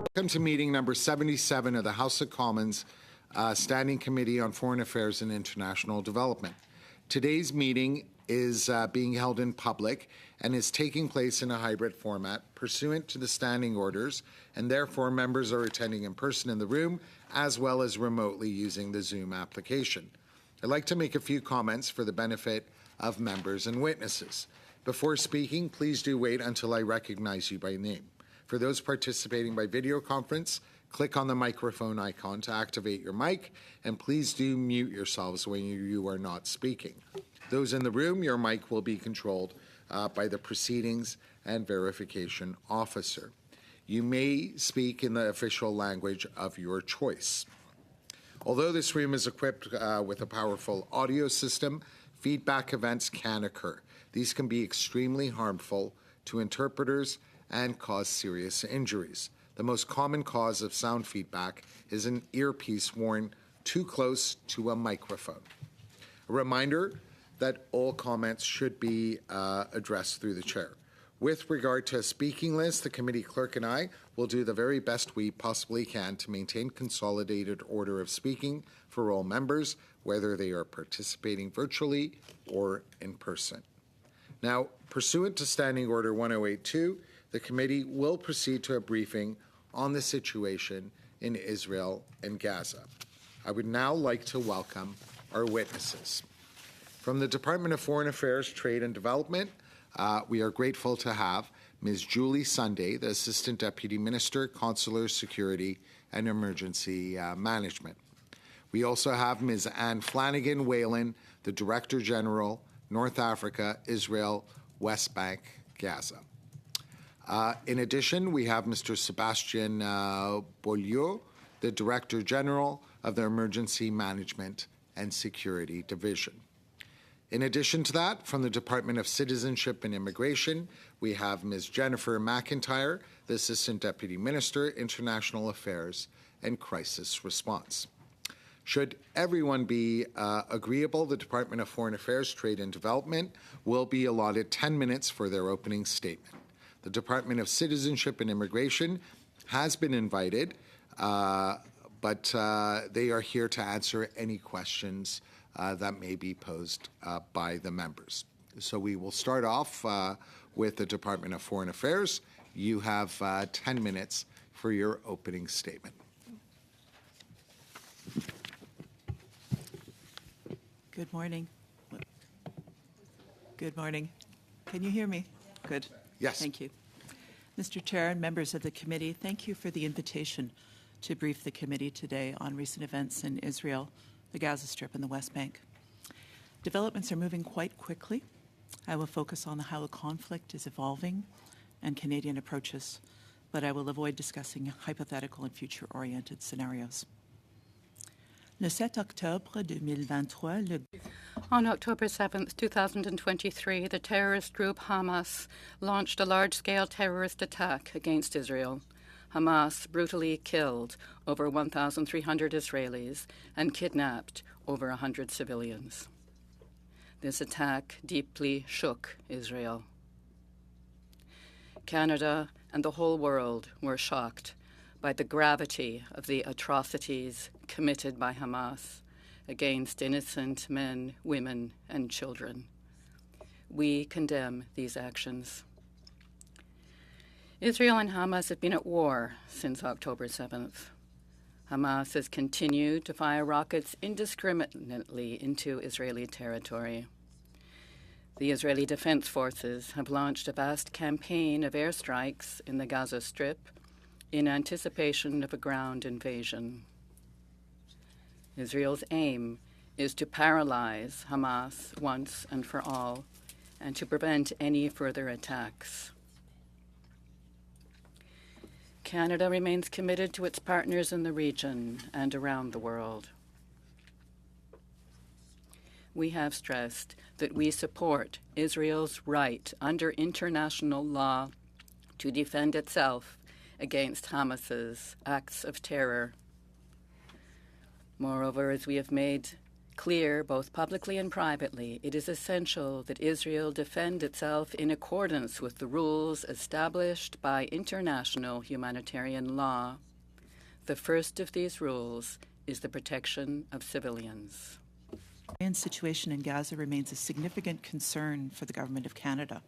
Welcome to meeting number 77 of the House of Commons Standing Committee on Foreign Affairs and International Development. Today's meeting is being held in public and is taking place in a hybrid format pursuant to the standing orders, and therefore members are attending in person in the room as well as remotely using the Zoom application. I'd like to make a few comments for the benefit of members and witnesses. Before speaking, please do wait until I recognize you by name. For those participating by video conference, click on the microphone icon to activate your mic, and please do mute yourselves when you are not speaking. Those in the room, your mic will be controlled by the Proceedings and Verification Officer. You may speak in the official language of your choice. Although this room is equipped with a powerful audio system, feedback events can occur. These can be extremely harmful to interpreters and cause serious injuries. The most common cause of sound feedback is an earpiece worn too close to a microphone. A reminder that all comments should be addressed through the chair. With regard to a speaking list, the committee clerk and I will do the very best we possibly can to maintain consolidated order of speaking for all members, whether they are participating virtually or in person. Now, pursuant to Standing Order 1082, the committee will proceed to a briefing on the situation in Israel and Gaza. I would now like to welcome our witnesses. From the Department of Foreign Affairs, Trade and Development, we are grateful to have Ms. Julie Sunday, the Assistant Deputy Minister, Consular Security and Emergency Management. We also have Ms. Anne Flanagan Whalen, the Director General, North Africa, Israel, West Bank, Gaza. In addition, we have Mr. Sebastian Beaulieu, the Director General of the Emergency Management and Security Division. In addition to that, from the Department of Citizenship and Immigration, we have Ms. Jennifer McIntyre, the Assistant Deputy Minister, International Affairs and Crisis Response. Should everyone be agreeable, the Department of Foreign Affairs, Trade and Development will be allotted 10 minutes for their opening statement. The Department of Citizenship and Immigration has been invited, but they are here to answer any questions that may be posed by the members. So we will start off with the Department of Foreign Affairs. You have 10 minutes for your opening statement. Good morning. Good morning. Can you hear me? Good. Yes. Thank you. Mr. Chair and members of the committee, thank you for the invitation to brief the committee today on recent events in Israel, the Gaza Strip, and the West Bank. Developments are moving quite quickly. I will focus on how the conflict is evolving and Canadian approaches, but I will avoid discussing hypothetical and future-oriented scenarios. Le 7 octobre 2023, On October 7, 2023, the terrorist group Hamas launched a large-scale terrorist attack against Israel. Hamas brutally killed over 1,300 Israelis and kidnapped over 100 civilians. This attack deeply shook Israel. Canada and the whole world were shocked by the gravity of the atrocities committed by Hamas against innocent men, women, and children. We condemn these actions. Israel and Hamas have been at war since October 7th. Hamas has continued to fire rockets indiscriminately into Israeli territory. The Israeli Defense Forces have launched a vast campaign of airstrikes in the Gaza Strip in anticipation of a ground invasion. Israel's aim is to paralyze Hamas once and for all and to prevent any further attacks. Canada remains committed to its partners in the region and around the world. We have stressed that we support Israel's right under international law to defend itself against Hamas's acts of terror. Moreover, as we have made clear, both publicly and privately, it is essential that Israel defend itself in accordance with the rules established by international humanitarian law. The first of these rules is the protection of civilians. The situation in Gaza remains a significant concern for the Government of Canada.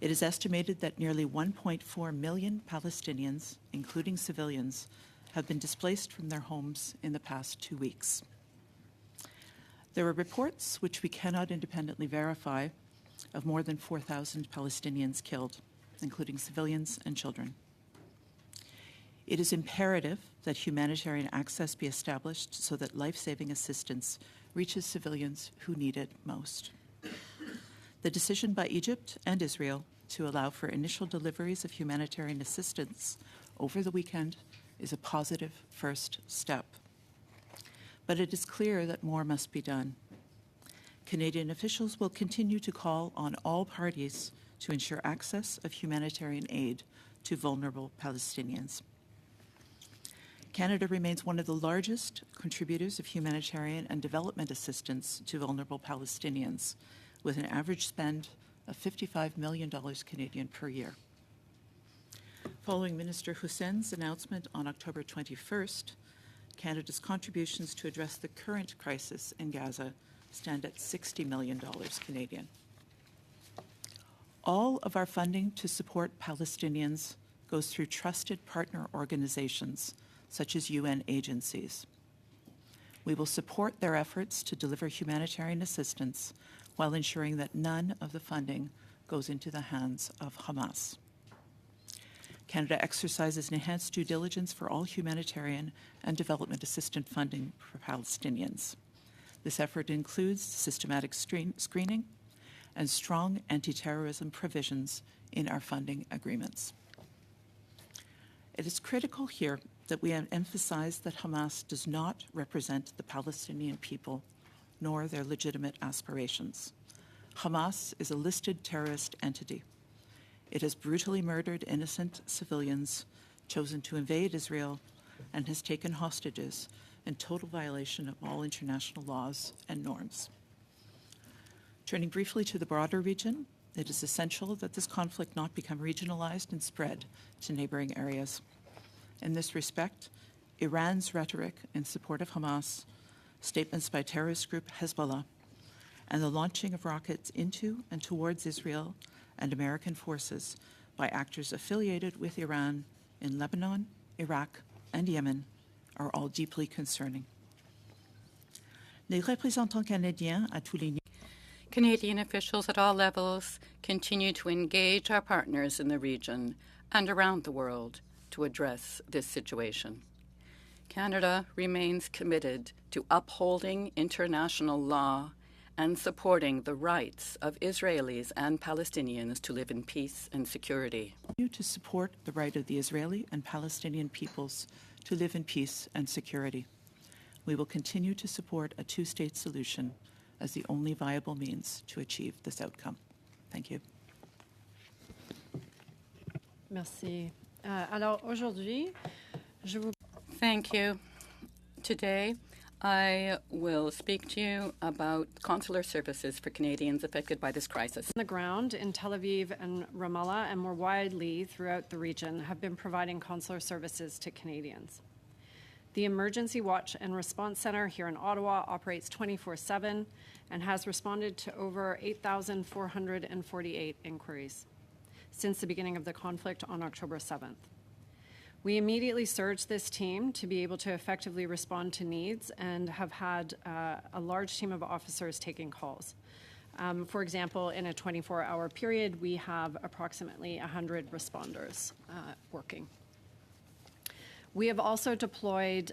It is estimated that nearly 1.4 million Palestinians, including civilians, have been displaced from their homes in the past 2 weeks. There are reports, which we cannot independently verify, of more than 4,000 Palestinians killed, including civilians and children. It is imperative that humanitarian access be established so that life-saving assistance reaches civilians who need it most. The decision by Egypt and Israel to allow for initial deliveries of humanitarian assistance over the weekend is a positive first step. But it is clear that more must be done. Canadian officials will continue to call on all parties to ensure access of humanitarian aid to vulnerable Palestinians. Canada remains one of the largest contributors of humanitarian and development assistance to vulnerable Palestinians, with an average spend of $55 million Canadian per year. Following Minister Hussein's announcement on October 21st, Canada's contributions to address the current crisis in Gaza stand at $60 million Canadian. All of our funding to support Palestinians goes through trusted partner organizations such as UN agencies. We will support their efforts to deliver humanitarian assistance while ensuring that none of the funding goes into the hands of Hamas. Canada exercises enhanced due diligence for all humanitarian and development assistance funding for Palestinians. This effort includes systematic screening and strong anti-terrorism provisions in our funding agreements. It is critical here that we emphasize that Hamas does not represent the Palestinian people nor their legitimate aspirations. Hamas is a listed terrorist entity. It has brutally murdered innocent civilians, chosen to invade Israel, and has taken hostages in total violation of all international laws and norms. Turning briefly to the broader region, it is essential that this conflict not become regionalized and spread to neighboring areas. In this respect, Iran's rhetoric in support of Hamas, statements by terrorist group Hezbollah, and the launching of rockets into and towards Israel and American forces by actors affiliated with Iran in Lebanon, Iraq, and Yemen are all deeply concerning. Les représentants canadiens à tous les niveaux. Canadian officials at all levels continue to engage our partners in the region and around the world to address this situation. Canada remains committed to upholding international law and supporting the rights of Israelis and Palestinians to live in peace and security. To support the right of the Israeli and Palestinian peoples to live in peace and security. We will continue to support a two-state solution as the only viable means to achieve this outcome. Thank you. Merci. Alors aujourd'hui, je vous... Thank you. Today, I will speak to you about consular services for Canadians affected by this crisis. On the ground in Tel Aviv and Ramallah, and more widely throughout the region, have been providing consular services to Canadians. The Emergency Watch and Response Centre here in Ottawa operates 24/7 and has responded to over 8,448 inquiries since the beginning of the conflict on October 7th. We immediately surged this team to be able to effectively respond to needs and have had a large team of officers taking calls. For example, in a 24-hour period, we have approximately 100 responders working. We have also deployed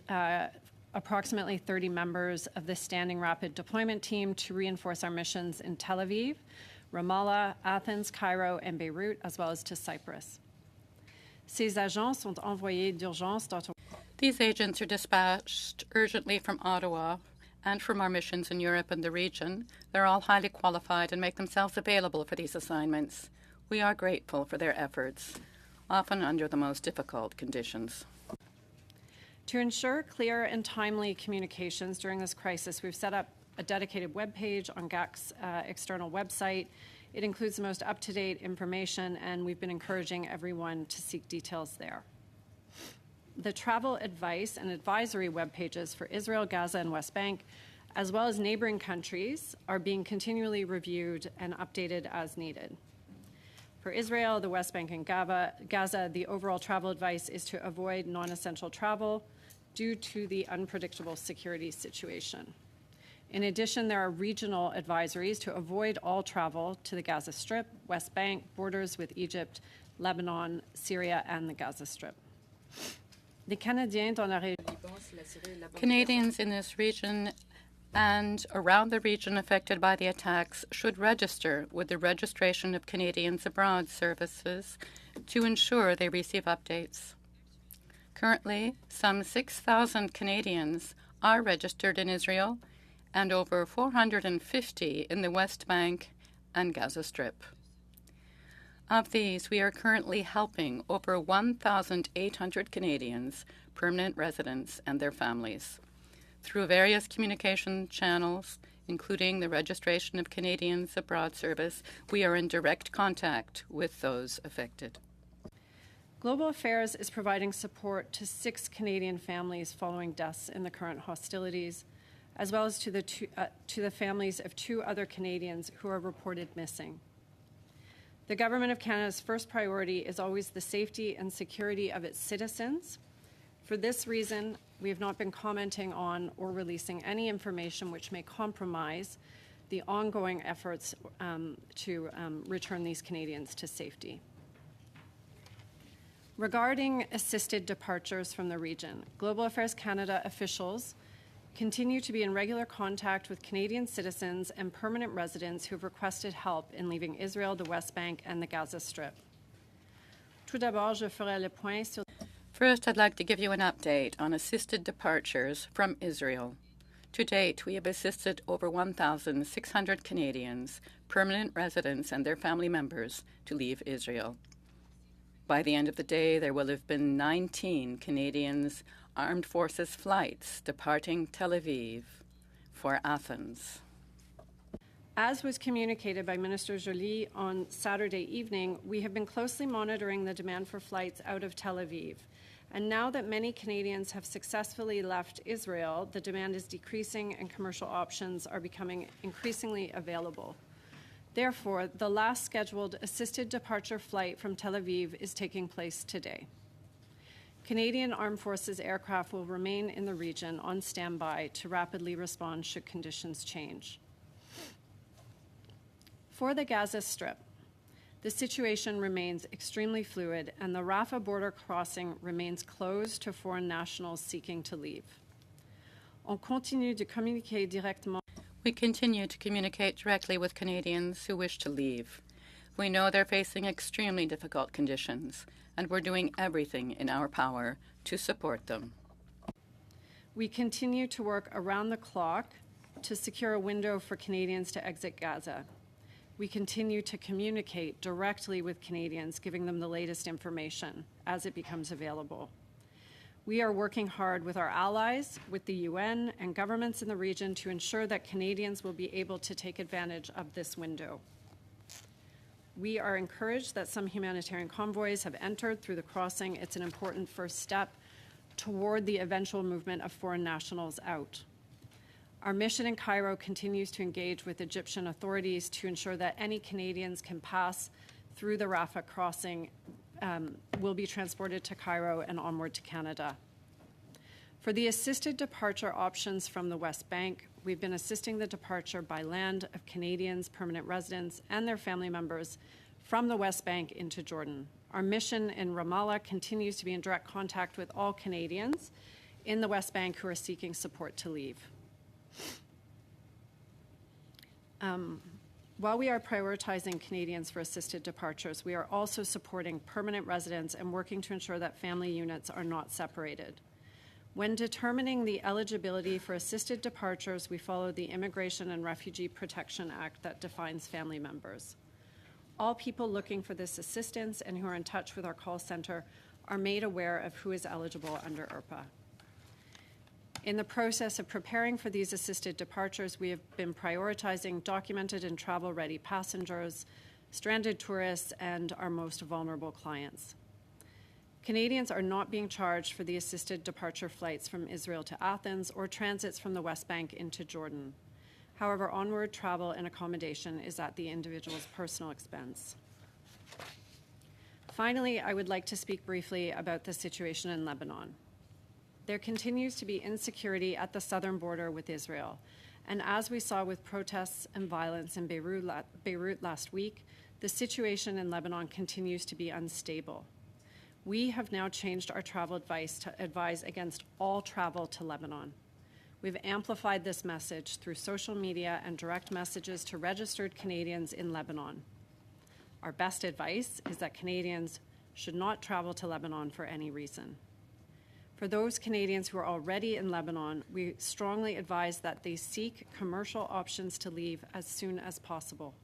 approximately 30 members of the Standing Rapid Deployment Team to reinforce our missions in Tel Aviv, Ramallah, Athens, Cairo, and Beirut, as well as to Cyprus. Ces agents sont envoyés d'urgence dans... These agents are dispatched urgently from Ottawa and from our missions in Europe and the region. They're all highly qualified and make themselves available for these assignments. We are grateful for their efforts, often under the most difficult conditions. To ensure clear and timely communications during this crisis, we've set up a dedicated web page on GAC's external website. It includes the most up-to-date information, and we've been encouraging everyone to seek details there. The travel advice and advisory web pages for Israel, Gaza, and West Bank, as well as neighboring countries, are being continually reviewed and updated as needed. For Israel, the West Bank, and Gaza, the overall travel advice is to avoid non-essential travel due to the unpredictable security situation. In addition, there are regional advisories to avoid all travel to the Gaza Strip, West Bank, borders with Egypt, Lebanon, Syria, and the Gaza Strip. Canadians in this region and around the region affected by the attacks should register with the Registration of Canadians Abroad services to ensure they receive updates. Currently, some 6,000 Canadians are registered in Israel and over 450 in the West Bank and Gaza Strip. Of these, we are currently helping over 1,800 Canadians, permanent residents, and their families through various communication channels, including the Registration of Canadians Abroad service. We are in direct contact with those affected. Global Affairs is providing support to 6 Canadian families following deaths in the current hostilities, as well as to the families of 2 other Canadians who are reported missing. The Government of Canada's first priority is always the safety and security of its citizens. For this reason, we have not been commenting on or releasing any information which may compromise the ongoing efforts to return these Canadians to safety. Regarding assisted departures from the region, Global Affairs Canada officials continue to be in regular contact with Canadian citizens and permanent residents who have requested help in leaving Israel, the West Bank, and the Gaza Strip. First, I'd like to give you an update on assisted departures from Israel. To date, we have assisted over 1,600 Canadians, permanent residents, and their family members to leave Israel. By the end of the day, there will have been 19 Canadians Armed Forces flights departing Tel Aviv for Athens. As was communicated by Minister Joly on Saturday evening, we have been closely monitoring the demand for flights out of Tel Aviv. And now that many Canadians have successfully left Israel, the demand is decreasing and commercial options are becoming increasingly available. Therefore, the last scheduled assisted departure flight from Tel Aviv is taking place today. Canadian Armed Forces aircraft will remain in the region on standby to rapidly respond should conditions change. For the Gaza Strip, the situation remains extremely fluid, and the Rafah border crossing remains closed to foreign nationals seeking to leave. We continue to communicate directly with Canadians who wish to leave. We know they're facing extremely difficult conditions, and we're doing everything in our power to support them. We continue to work around the clock to secure a window for Canadians to exit Gaza. We continue to communicate directly with Canadians, giving them the latest information as it becomes available. We are working hard with our allies, with the UN, and governments in the region to ensure that Canadians will be able to take advantage of this window. We are encouraged that some humanitarian convoys have entered through the crossing. It's an important first step toward the eventual movement of foreign nationals out. Our mission in Cairo continues to engage with Egyptian authorities to ensure that any Canadians can pass through the Rafah crossing will be transported to Cairo and onward to Canada. For the assisted departure options from the West Bank, we've been assisting the departure by land of Canadians, permanent residents, and their family members from the West Bank into Jordan. Our mission in Ramallah continues to be in direct contact with all Canadians in the West Bank who are seeking support to leave. While we are prioritizing Canadians for assisted departures, we are also supporting permanent residents and working to ensure that family units are not separated. When determining the eligibility for assisted departures, we follow the Immigration and Refugee Protection Act that defines family members. All people looking for this assistance and who are in touch with our call center are made aware of who is eligible under IRPA. In the process of preparing for these assisted departures, we have been prioritizing documented and travel-ready passengers, stranded tourists, and our most vulnerable clients. Canadians are not being charged for the assisted departure flights from Israel to Athens or transits from the West Bank into Jordan. However, onward travel and accommodation is at the individual's personal expense. Finally, I would like to speak briefly about the situation in Lebanon. There continues to be insecurity at the southern border with Israel, and as we saw with protests and violence in Beirut last week, the situation in Lebanon continues to be unstable. We have now changed our travel advice to advise against all travel to Lebanon. We've amplified this message through social media and direct messages to registered Canadians in Lebanon. Our best advice is that Canadians should not travel to Lebanon for any reason. For those Canadians who are already in Lebanon, we strongly advise that they seek commercial options to leave as soon as possible.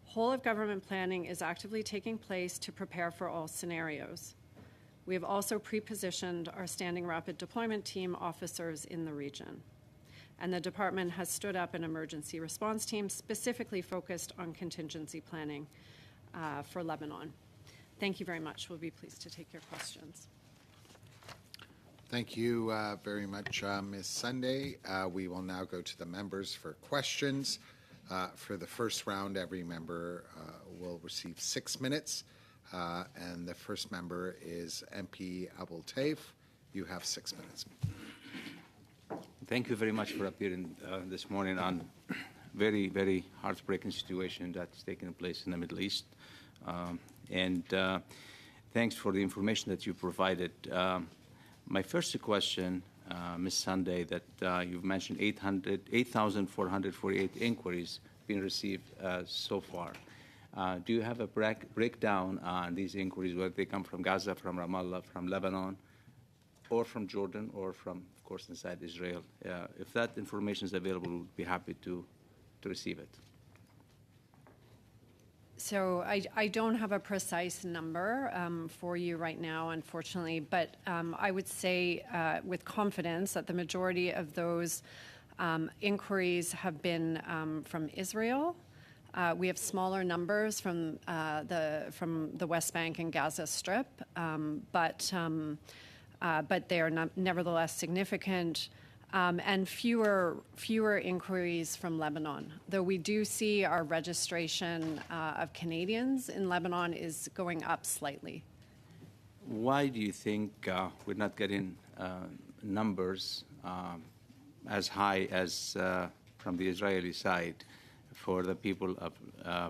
Whole-of-government planning is actively taking place to prepare for all scenarios. We have also pre-positioned our Standing Rapid Deployment Team officers in the region. And the department has stood up an emergency response team specifically focused on contingency planning for Lebanon. Thank you very much. We'll be pleased to take your questions. Thank you very much, Ms. Sunday. We will now go to the members for questions. For the first round, every member will receive 6 minutes, and the first member is MP Abul Taif. You have 6 minutes. Thank you very much for appearing this morning on very, very heartbreaking situation that's taking place in the Middle East. And thanks for the information that you provided. My first question, Ms. Sunday, that you've mentioned 8,448 inquiries being received so far. Do you have a breakdown on these inquiries, whether they come from Gaza, from Ramallah, from Lebanon, or from Jordan, or from, of course, inside Israel? If that information is available, we'll be happy to receive it. So I don't have a precise number for you right now, unfortunately, but I would say with confidence that the majority of those inquiries have been from Israel. We have smaller numbers from the West Bank and Gaza Strip, but they are nevertheless significant. And fewer inquiries from Lebanon, though we do see our registration of Canadians in Lebanon is going up slightly. Why do you think we're not getting numbers as high as from the Israeli side for the people of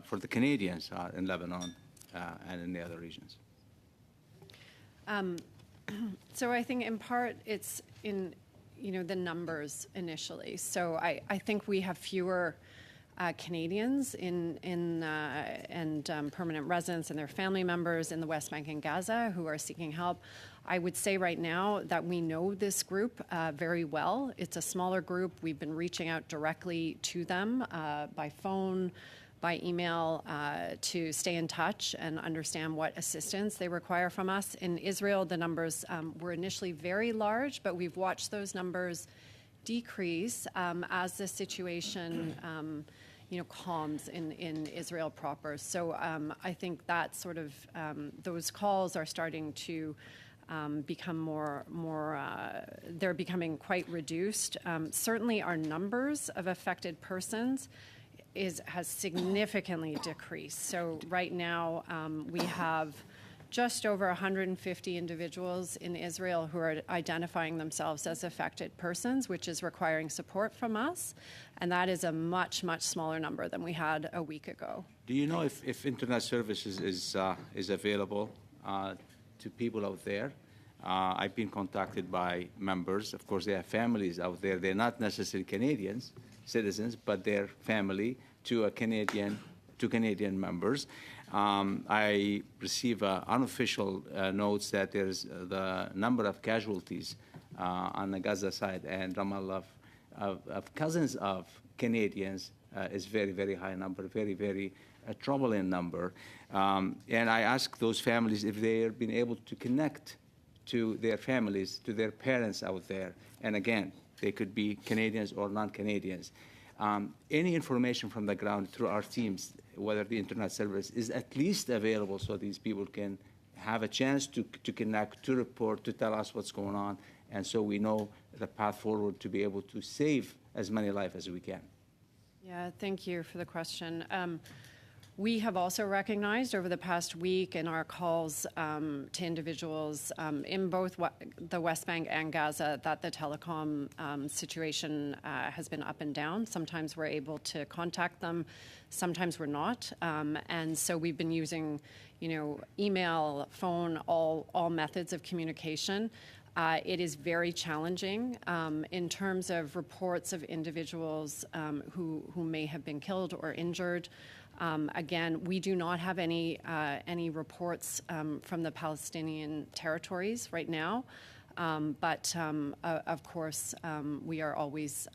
for the Canadians in Lebanon and in the other regions? So I think in part it's in the numbers initially. So I think we have fewer Canadians and permanent residents and their family members in the West Bank and Gaza who are seeking help. I would say right now that we know this group very well. It's a smaller group. We've been reaching out directly to them by phone, by email, to stay in touch and understand what assistance they require from us. In Israel, the numbers were initially very large, but we've watched those numbers decrease as the situation calms in Israel proper. So I think that sort of those calls are starting to become more they're becoming quite reduced. Certainly our numbers of affected persons has significantly decreased. So right now we have just over 150 individuals in Israel who are identifying themselves as affected persons, which is requiring support from us. And that is a much, much smaller number than we had a week ago. Do you know if internet services is available to people out there? I've been contacted by members. Of course, they have families out there. They're not necessarily Canadians, citizens, but their family to Canadian members. I receive unofficial notes that there's the number of casualties on the Gaza side and Ramallah of cousins of Canadians is very, very high number, very, very troubling number. And I ask those families if they have been able to connect to their families, to their parents out there. And again, they could be Canadians or non-Canadians. Any information from the ground through our teams, whether the internet service is at least available so these people can have a chance to connect, to report, to tell us what's going on, and so we know the path forward to be able to save as many lives as we can. Yeah, thank you for the question. We have also recognized over the past week in our calls to individuals in both the West Bank and Gaza that the telecom situation has been up and down. Sometimes we're able to contact them, sometimes we're not. And so we've been using, email, phone, all methods of communication. It is very challenging in terms of reports of individuals who may have been killed or injured. Again, we do not have any reports from the Palestinian territories right now, but of course we are always,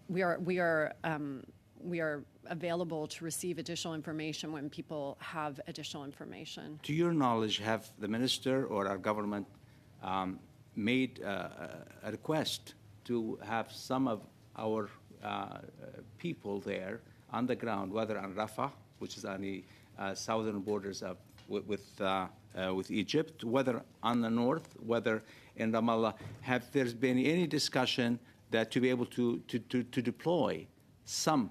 we are available to receive additional information when people have additional information. To your knowledge, have the minister or our government made a request to have some of our people there on the ground, whether on Rafah, which is on the southern borders with Egypt, whether on the north, whether in Ramallah, have there been any discussion that to be able to deploy some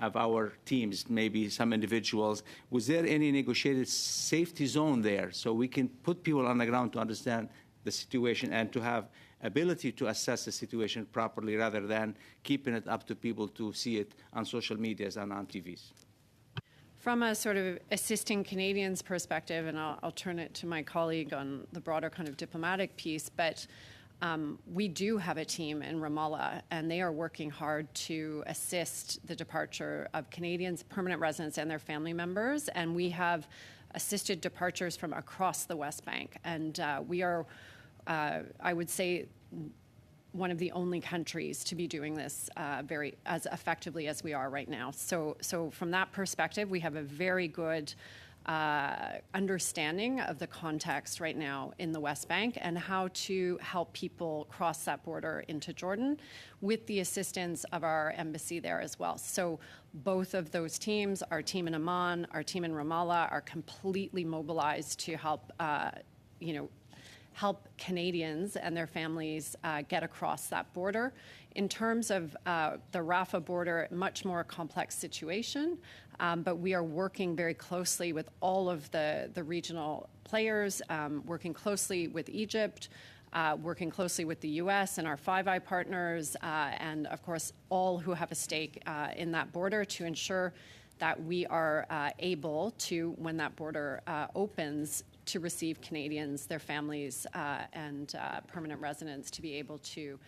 of our teams, maybe some individuals? Was there any negotiated safety zone there so we can put people on the ground to understand the situation and to have ability to assess the situation properly rather than keeping it up to people to see it on social medias and on TVs? From a sort of assisting Canadians perspective, and I'll turn it to my colleague on the broader kind of diplomatic piece, but we do have a team in Ramallah, and they are working hard to assist the departure of Canadians, permanent residents, and their family members. And we have assisted departures from across the West Bank. And we are, I would say, one of the only countries to be doing this very as effectively as we are right now. So from that perspective, we have a very good understanding of the context right now in the West Bank and how to help people cross that border into Jordan with the assistance of our embassy there as well. So both of those teams, our team in Amman, our team in Ramallah, are completely mobilized to help, help Canadians and their families get across that border. In terms of the Rafah border, much more complex situation, but we are working very closely with all of the regional players, working closely with Egypt, working closely with the U.S. and our FAAE partners, and of course all who have a stake in that border to ensure that we are able to, when that border opens, to receive Canadians, their families, and permanent residents to be able to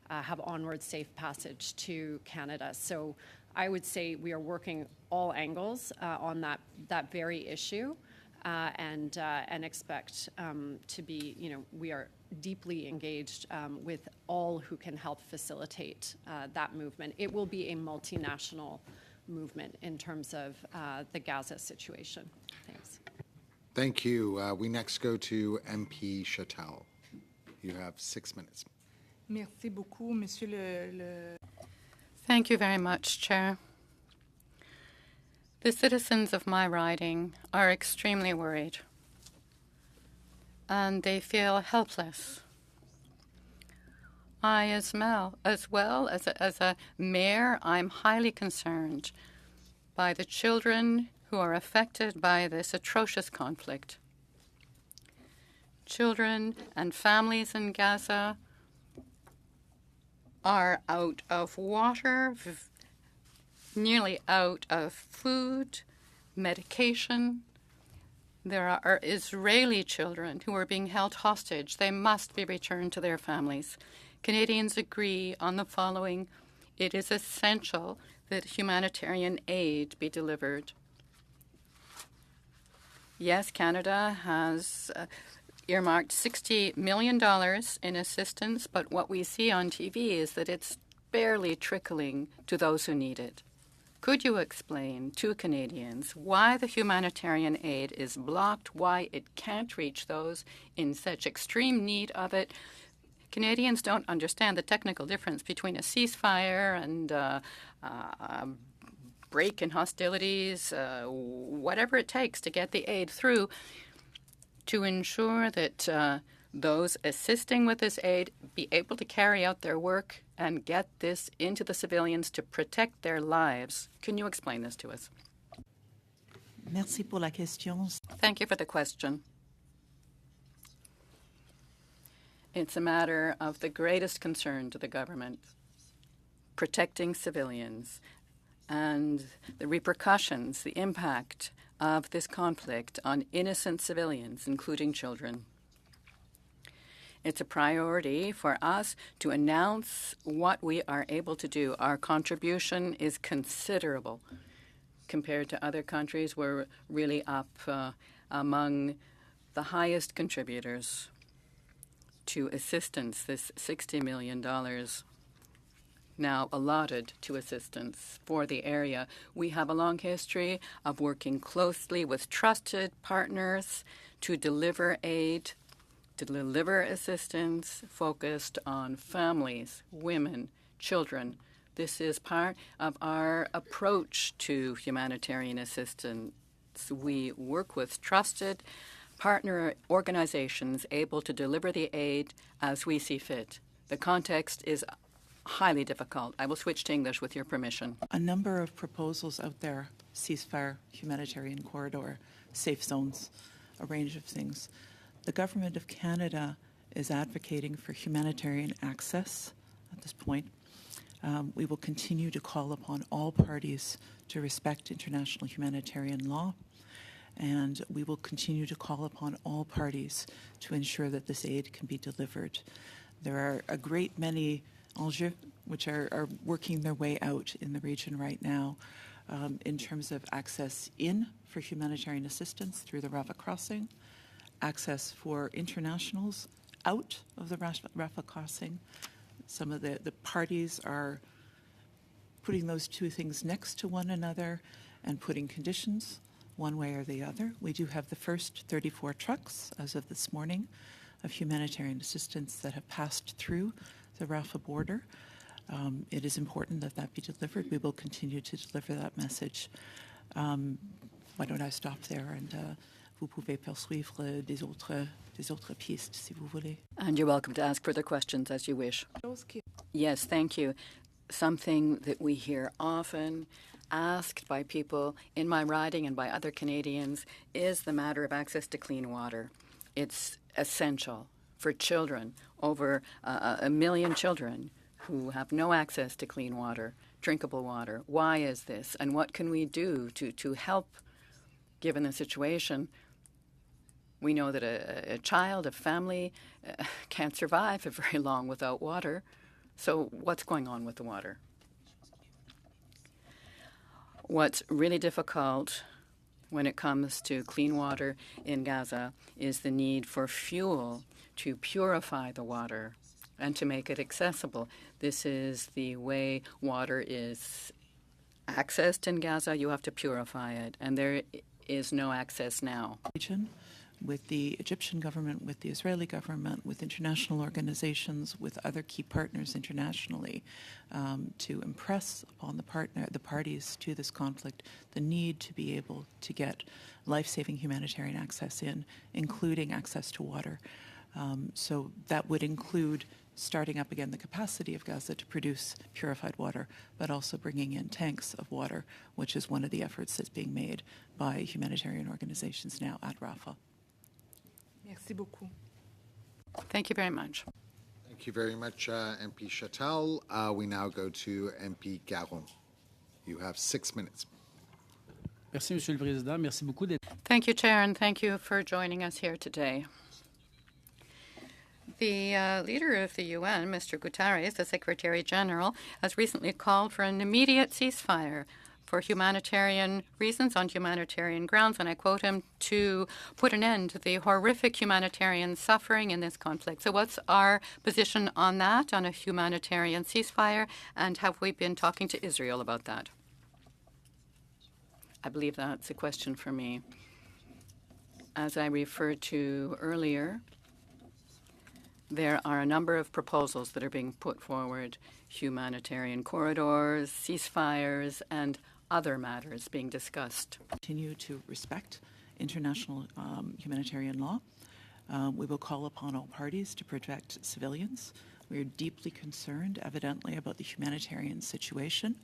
have onward safe passage to Canada. So I would say we are working all angles on that very issue, and expect to be, we are deeply engaged with all who can help facilitate that movement. It will be a multinational movement in terms of the Gaza situation. Thanks. Thank you. We next go to MP Chattel. You have 6 minutes. Merci beaucoup, Monsieur le... Thank you very much, Chair. The citizens of my riding are extremely worried, and they feel helpless. I, as well as a mayor, I'm highly concerned by the children who are affected by this atrocious conflict. Children and families in Gaza are out of water, nearly out of food, medication. There are Israeli children who are being held hostage. They must be returned to their families. Canadians agree on the following: it is essential that humanitarian aid be delivered. Yes, Canada has earmarked $60 million in assistance, but what we see on TV is that it's barely trickling to those who need it. Could you explain to Canadians why the humanitarian aid is blocked, why it can't reach those in such extreme need of it? Canadians don't understand the technical difference between a ceasefire and a break in hostilities, whatever it takes to get the aid through, to ensure that those assisting with this aid be able to carry out their work and get this into the civilians to protect their lives. Can you explain this to us? Merci pour la question. Thank you for the question. It's a matter of the greatest concern to the government, protecting civilians and the repercussions, the impact of this conflict on innocent civilians, including children. It's a priority for us to announce what we are able to do. Our contribution is considerable compared to other countries. We're really up among the highest contributors to assistance, this $60 million now allotted to assistance for the area. We have a long history of working closely with trusted partners to deliver aid, to deliver assistance focused on families, women, children. This is part of our approach to humanitarian assistance. We work with trusted partner organizations able to deliver the aid as we see fit. The context is highly difficult. I will switch to English with your permission. A number of proposals out there, ceasefire, humanitarian corridor, safe zones, a range of things. The Government of Canada is advocating for humanitarian access at this point. We will continue to call upon all parties to respect international humanitarian law, and we will continue to call upon all parties to ensure that this aid can be delivered. There are a great many enjeux which are working their way out in the region right now in terms of access in for humanitarian assistance through the Rafah crossing, access for internationals out of the Rafah crossing. Some of the parties are putting those two things next to one another and putting conditions one way or the other. We do have the first 34 trucks as of this morning of humanitarian assistance that have passed through the Rafah border. It is important that that be delivered. We will continue to deliver that message. Why don't I stop there and vous pouvez poursuivre des autres pistes si vous voulez. And you're welcome to ask further questions as you wish. Yes, thank you. Something that we hear often asked by people in my riding and by other Canadians is the matter of access to clean water. It's essential for children, over 1 million children who have no access to clean water, drinkable water. Why is this? And what can we do to help, given the situation? We know that a child, a family, can't survive for very long without water. So what's going on with the water? What's really difficult when it comes to clean water in Gaza is the need for fuel to purify the water and to make it accessible. This is the way water is accessed in Gaza. You have to purify it, and there is no access now. With the Egyptian government, with the Israeli government, with international organizations, with other key partners internationally, to impress upon the parties to this conflict the need to be able to get life-saving humanitarian access in, including access to water. So that would include starting up again the capacity of Gaza to produce purified water, but also bringing in tanks of water, which is one of the efforts that's being made by humanitarian organizations now at Rafah. Merci beaucoup. Thank you very much. Thank you very much, MP Chattel. We now go to MP Garon. You have 6 minutes. Merci, Monsieur le Président. Merci beaucoup d'être. Thank you, Chair, and thank you for joining us here today. The leader of the UN, Mr. Guterres, the Secretary General, has recently called for an immediate ceasefire for humanitarian reasons, on humanitarian grounds, and I quote him, to put an end to the horrific humanitarian suffering in this conflict. So what's our position on that, on a humanitarian ceasefire, and have we been talking to Israel about that? I believe that's a question for me. As I referred to earlier, there are a number of proposals that are being put forward: humanitarian corridors, ceasefires, and other matters being discussed. Continue to respect international humanitarian law. We will call upon all parties to protect civilians. We are deeply concerned, evidently, about the humanitarian situation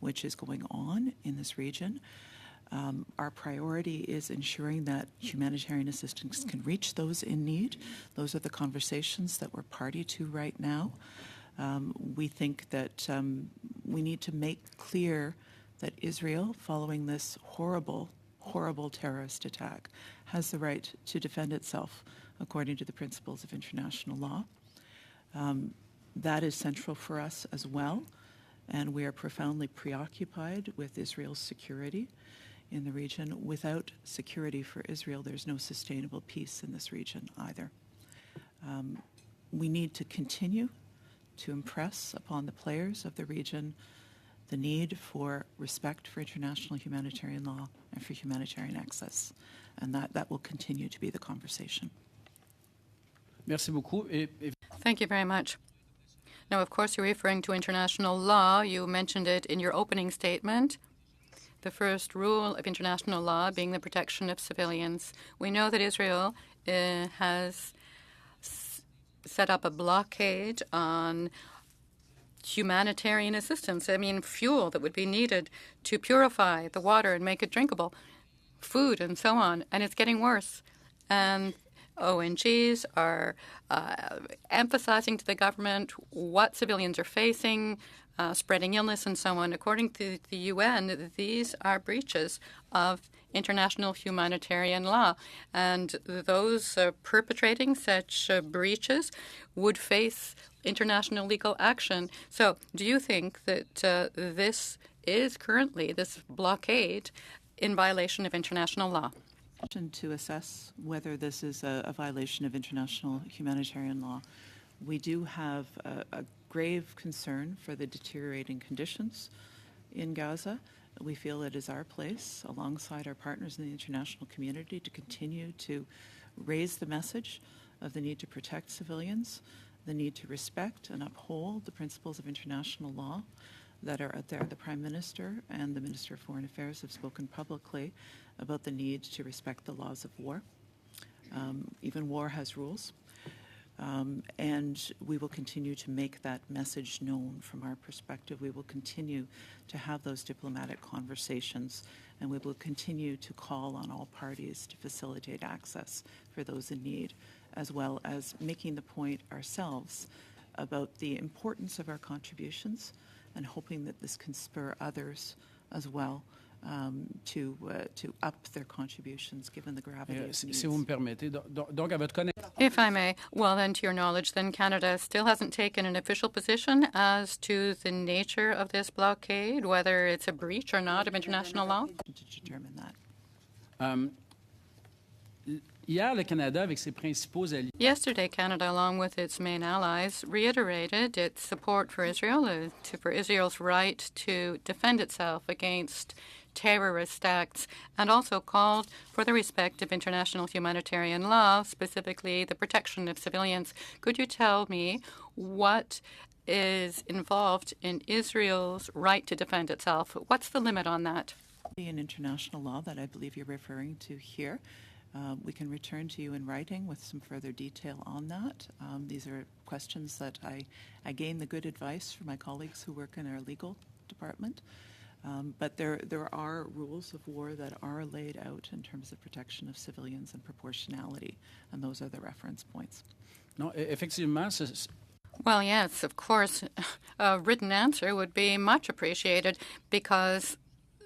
which is going on in this region. Our priority is ensuring that humanitarian assistance can reach those in need. Those are the conversations that we're party to right now. We think that we need to make clear that Israel, following this horrible, horrible terrorist attack, has the right to defend itself according to the principles of international law. That is central for us as well, and we are profoundly preoccupied with Israel's security in the region. Without security for Israel, there's no sustainable peace in this region either. We need to continue to impress upon the players of the region the need for respect for international humanitarian law and for humanitarian access, and that will continue to be the conversation. Merci beaucoup. Thank you very much. Now, of course, you're referring to international law. You mentioned it in your opening statement. The first rule of international law being the protection of civilians. We know that Israel has set up a blockade on humanitarian assistance. I mean, fuel that would be needed to purify the water and make it drinkable, food and so on. And it's getting worse. And ONGs are emphasizing to the government what civilians are facing, spreading illness and so on. According to the UN, these are breaches of international humanitarian law. And those perpetrating such breaches would face international legal action. So do you think that this is currently, this blockade, in violation of international law? To assess whether this is a violation of international humanitarian law, we do have a grave concern for the deteriorating conditions in Gaza. We feel it is our place, alongside our partners in the international community, to continue to raise the message of the need to protect civilians, the need to respect and uphold the principles of international law that are out there. The Prime Minister and the Minister of Foreign Affairs have spoken publicly about the need to respect the laws of war. Even war has rules. And we will continue to make that message known from our perspective. We will continue to have those diplomatic conversations, and we will continue to call on all parties to facilitate access for those in need, as well as making the point ourselves about the importance of our contributions and hoping that this can spur others as well to up their contributions given the gravity of needs. Si vous me permettez, donc à votre connaissance. If I may, well then, to your knowledge, then Canada still hasn't taken an official position as to the nature of this blockade, whether it's a breach or not of international law? To determine that. Hier, le Canada, avec ses principaux alliés. Yesterday, Canada, along with its main allies, reiterated its support for Israel, for Israel's right to defend itself against terrorist acts, and also called for the respect of international humanitarian law, specifically the protection of civilians. Could you tell me what is involved in Israel's right to defend itself? What's the limit on that? In international law that I believe you're referring to here. We can return to you in writing with some further detail on that. These are questions that I gain the good advice from my colleagues who work in our legal department. But there are rules of war that are laid out in terms of protection of civilians and proportionality, and those are the reference points. Non, effectivement, well, yes, of course, a written answer would be much appreciated, because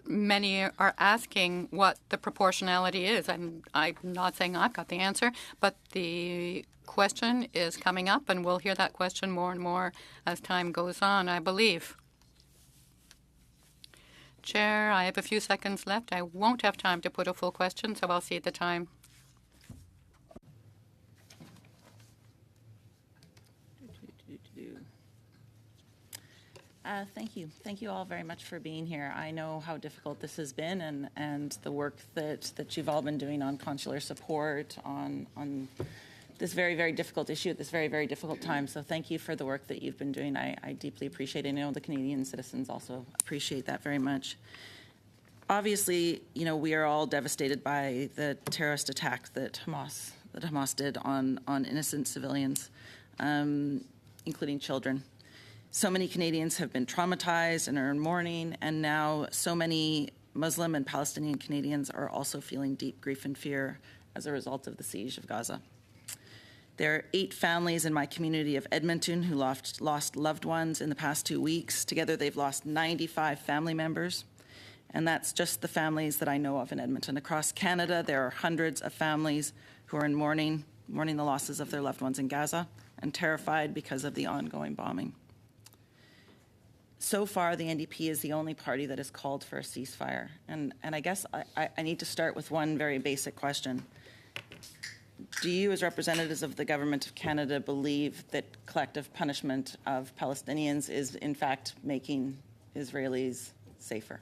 many are asking what the proportionality is. I'm not saying I've got the answer, but the question is coming up, and we'll hear that question more and more as time goes on, I believe. Chair, I have a few seconds left. I won't have time to put a full question, so I'll cede the time. Thank you. Thank you all very much for being here. I know how difficult this has been and the work that you've all been doing on consular support, on this very, very difficult issue at this very, very difficult time. So thank you for the work that you've been doing. I deeply appreciate it. I know the Canadian citizens also appreciate that very much. Obviously, we are all devastated by the terrorist attack that Hamas did on innocent civilians, including children. So many Canadians have been traumatized and are in mourning, and now so many Muslim and Palestinian Canadians are also feeling deep grief and fear as a result of the siege of Gaza. There are 8 families in my community of Edmonton who lost loved ones in the past 2 weeks. Together, they've lost 95 family members, and that's just the families that I know of in Edmonton. Across Canada, there are hundreds of families who are in mourning the losses of their loved ones in Gaza and terrified because of the ongoing bombing. So far, the NDP is the only party that has called for a ceasefire. And I guess I need to start with one very basic question. Do you, as representatives of the Government of Canada, believe that collective punishment of Palestinians is, in fact, making Israelis safer?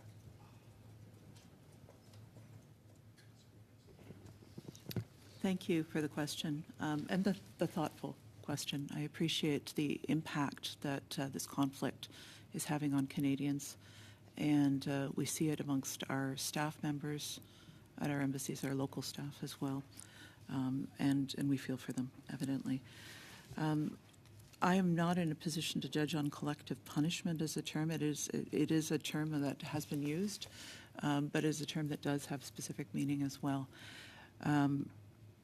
Thank you for the question and the thoughtful question. I appreciate the impact that this conflict is having on Canadians, and we see it amongst our staff members at our embassies, our local staff as well, and we feel for them, evidently. I am not in a position to judge on collective punishment as a term. It is a term that has been used, but is a term that does have specific meaning as well.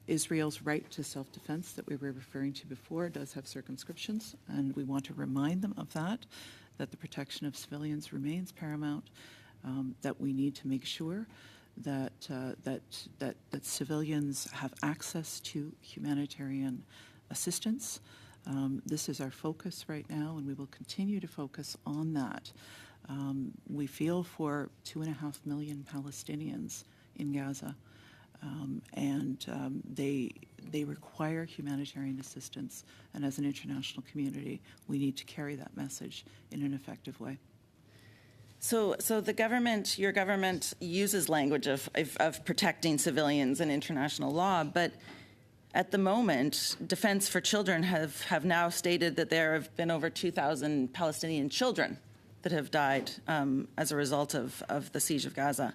Israel's right to self-defense that we were referring to before does have circumscriptions, and we want to remind them of that the protection of civilians remains paramount, that we need to make sure that civilians have access to humanitarian assistance. This is our focus right now, and we will continue to focus on that. We feel for 2.5 million Palestinians in Gaza, and they require humanitarian assistance, and as an international community, we need to carry that message in an effective way. So the government, your government, uses language of protecting civilians and international law, but at the moment, Defense for Children have now stated that there have been over 2,000 Palestinian children that have died as a result of the siege of Gaza.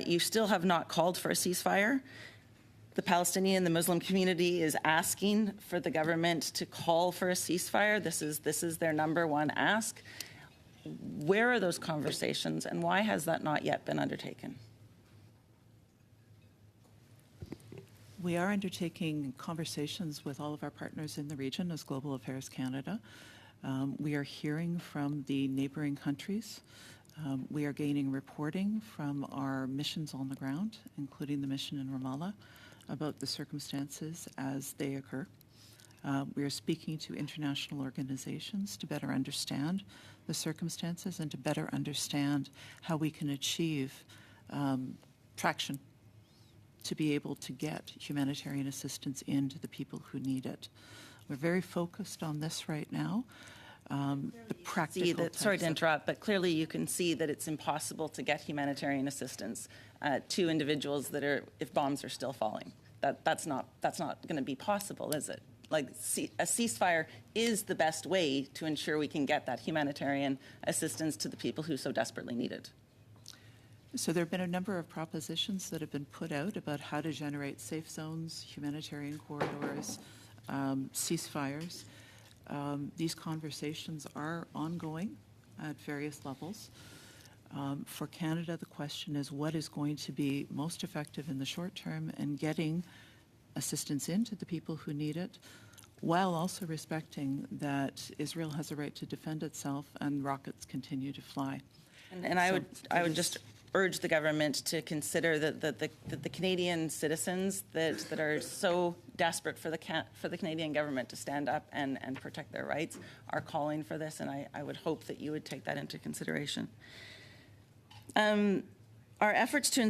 You still have not called for a ceasefire. The Palestinian, the Muslim community is asking for the government to call for a ceasefire. This is their number one ask. Where are those conversations, and why has that not yet been undertaken? We are undertaking conversations with all of our partners in the region as Global Affairs Canada. We are hearing from the neighboring countries. We are gaining reporting from our missions on the ground, including the mission in Ramallah, about the circumstances as they occur. We are speaking to international organizations to better understand the circumstances and to better understand how we can achieve traction to be able to get humanitarian assistance into the people who need it. We're very focused on this right now. The practical sorry to interrupt, but clearly you can see that it's impossible to get humanitarian assistance to individuals that are, if bombs are still falling. That's not going to be possible, is it? Like, a ceasefire is the best way to ensure we can get that humanitarian assistance to the people who so desperately need it. So there have been a number of propositions that have been put out about how to generate safe zones, humanitarian corridors, ceasefires. These conversations are ongoing at various levels. For Canada, the question is what is going to be most effective in the short term in getting assistance into the people who need it, while also respecting that Israel has a right to defend itself and rockets continue to fly. And I would just urge the government to consider that the Canadian citizens that are so desperate for the Canadian government to stand up and protect their rights are calling for this, and I would hope that you would take that into consideration. Our efforts to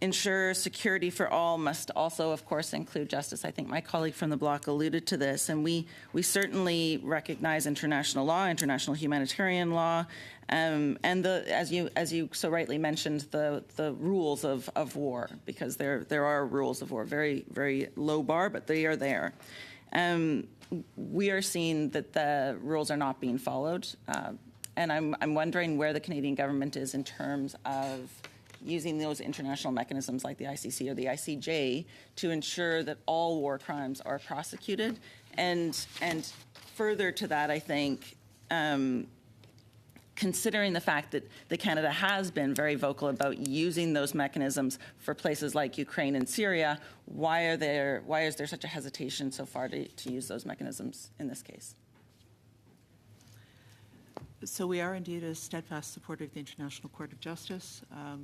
ensure security for all must also, of course, include justice. I think my colleague from the bloc alluded to this, and we certainly recognize international law, international humanitarian law, and as you so rightly mentioned, the rules of war, because there are rules of war, very, very low bar, but they are there. We are seeing that the rules are not being followed, and I'm wondering where the Canadian government is in terms of using those international mechanisms like the ICC or the ICJ to ensure that all war crimes are prosecuted. And further to that, I think, considering the fact that Canada has been very vocal about using those mechanisms for places like Ukraine and Syria, why is there such a hesitation so far to use those mechanisms in this case? So we are indeed a steadfast supporter of the International Court of Justice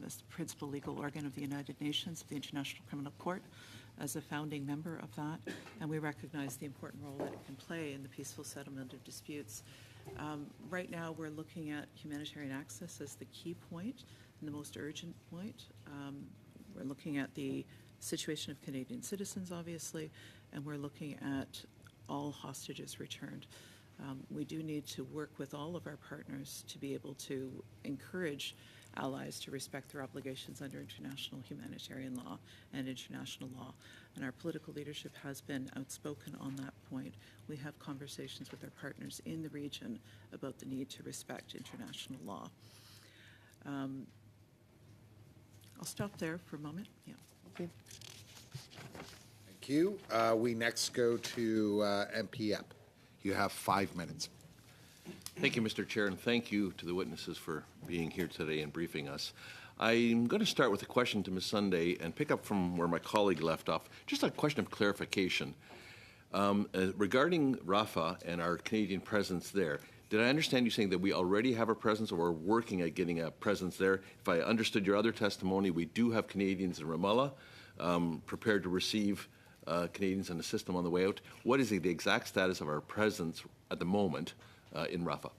as the principal legal organ of the United Nations, the International Criminal Court, as a founding member of that, and we recognize the important role that it can play in the peaceful settlement of disputes. Right now, we're looking at humanitarian access as the key point and the most urgent point. We're looking at the situation of Canadian citizens, obviously, and we're looking at all hostages returned. We do need to work with all of our partners to be able to encourage allies to respect their obligations under international humanitarian law and international law. And our political leadership has been outspoken on that point. We have conversations with our partners in the region about the need to respect international law. I'll stop there for a moment. Yeah. Thank you. We next go to MP Epp. You have 5 minutes. Thank you, Mr. Chair, and thank you to the witnesses for being here today and briefing us. I'm going to start with a question to Ms. Sunday and pick up from where my colleague left off. Just a question of clarification. Regarding Rafah and our Canadian presence there, did I understand you saying that we already have a presence or we're working at getting a presence there? If I understood your other testimony, we do have Canadians in Ramallah prepared to receive Canadians and assist them on the way out. What is the exact status of our presence at the moment in Rafah?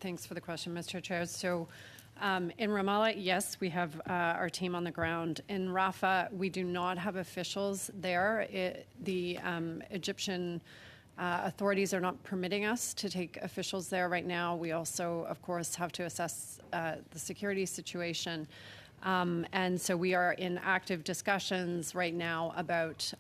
Thanks for the question, Mr. Chair. So in Ramallah, yes, we have our team on the ground. In Rafah, we do not have officials there. The Egyptian authorities are not permitting us to take officials there right now. We also, of course, have to assess the security situation. And so we are in active discussions right now about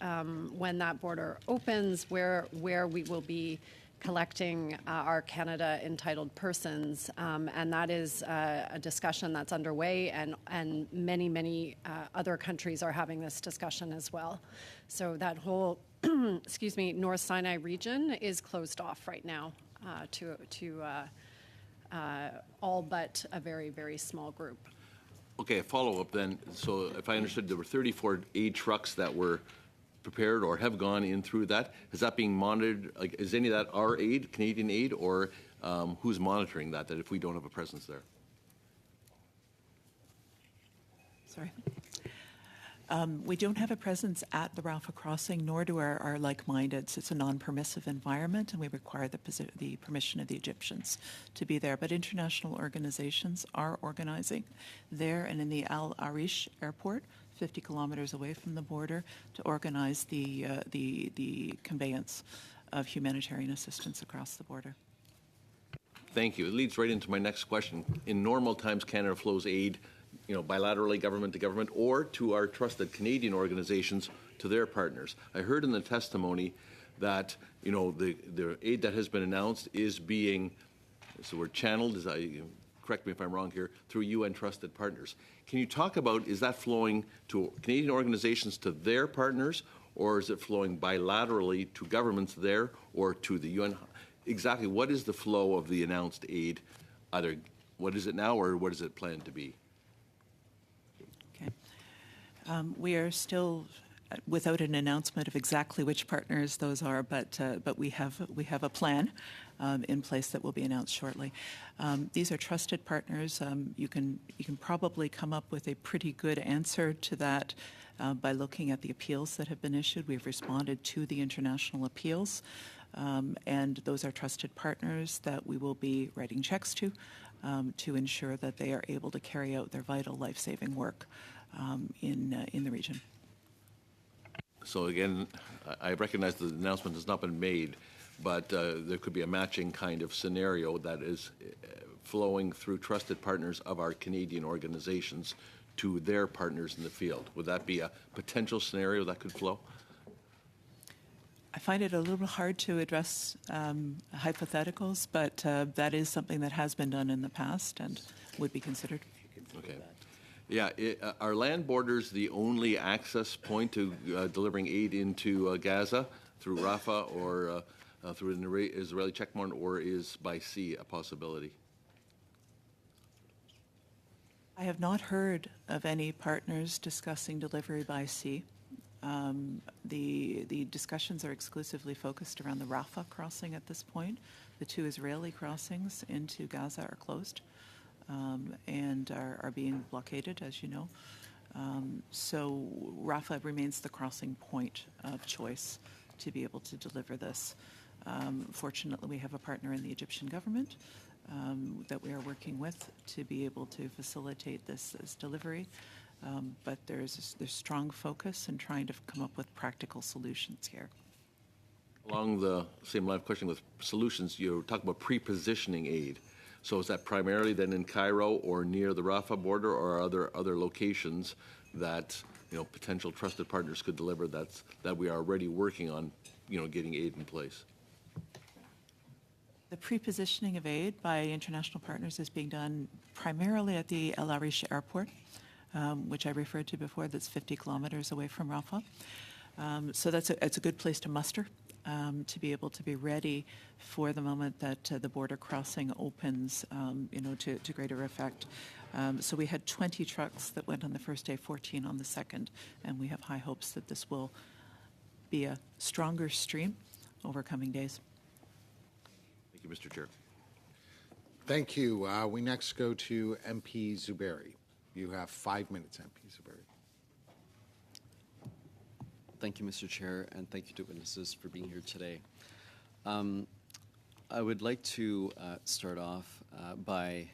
when that border opens, where we will be collecting our Canada entitled persons, and that is a discussion that's underway, and many other countries are having this discussion as well. So that whole North Sinai region is closed off right now to all but a very, very small group. Okay, a follow-up then. So if I understood, there were 34 aid trucks that were prepared or have gone in through that. Is that being monitored? Like, is any of that our aid, Canadian aid, or who's monitoring that if we don't have a presence there? Sorry. We don't have a presence at the Rafah crossing, nor do our like-mindeds. It's a non-permissive environment, and we require the permission of the Egyptians to be there. But international organizations are organizing there and in the Al Arish airport, 50 kilometers away from the border, to organize the conveyance of humanitarian assistance across the border. Thank you. It leads right into my next question. In normal times, Canada flows aid, bilaterally, government to government, or to our trusted Canadian organizations, to their partners. I heard in the testimony that, the aid that has been announced is being, so we're channeled, correct me if I'm wrong here, through UN trusted partners. Can you talk about, is that flowing to Canadian organizations to their partners, or is it flowing bilaterally to governments there or to the UN? Exactly what is the flow of the announced aid? Either what is it now or what is it planned to be? We are still without an announcement of exactly which partners those are, but we have a plan in place that will be announced shortly. These are trusted partners. You can probably come up with a pretty good answer to that by looking at the appeals that have been issued. We've responded to the international appeals. And those are trusted partners that we will be writing checks to ensure that they are able to carry out their vital life-saving work in the region. So again, I recognize the announcement has not been made, but there could be a matching kind of scenario that is flowing through trusted partners of our Canadian organizations to their partners in the field. Would that be a potential scenario that could flow? I find it a little hard to address hypotheticals, but that is something that has been done in the past and would be considered. Okay. Yeah, are land borders the only access point to delivering aid into Gaza through Rafah or through an Israeli checkpoint, or is by sea a possibility? I have not heard of any partners discussing delivery by sea. The discussions are exclusively focused around the Rafah crossing at this point. The 2 Israeli crossings into Gaza are closed and are being blockaded, as you know. So Rafah remains the crossing point of choice to be able to deliver this. Fortunately, we have a partner in the Egyptian government that we are working with to be able to facilitate this delivery. But there's strong focus in trying to come up with practical solutions here. Along the same line of questioning with solutions, you're talking about pre-positioning aid. So is that primarily then in Cairo or near the Rafah border, or are other locations that potential trusted partners could deliver that we are already working on getting aid in place? The pre-positioning of aid by international partners is being done primarily at the El Arish airport, which I referred to before, that's 50 kilometers away from Rafah. So it's a good place to muster, to be able to be ready for the moment that the border crossing opens, to greater effect. So we had 20 trucks that went on the first day, 14 on the second, and we have high hopes that this will be a stronger stream over coming days. Thank you, Mr. Chair. Thank you. We next go to MP Zuberi. You have 5 minutes, MP Zuberi. Thank you, Mr. Chair, and thank you to witnesses for being here today. I would like to start off by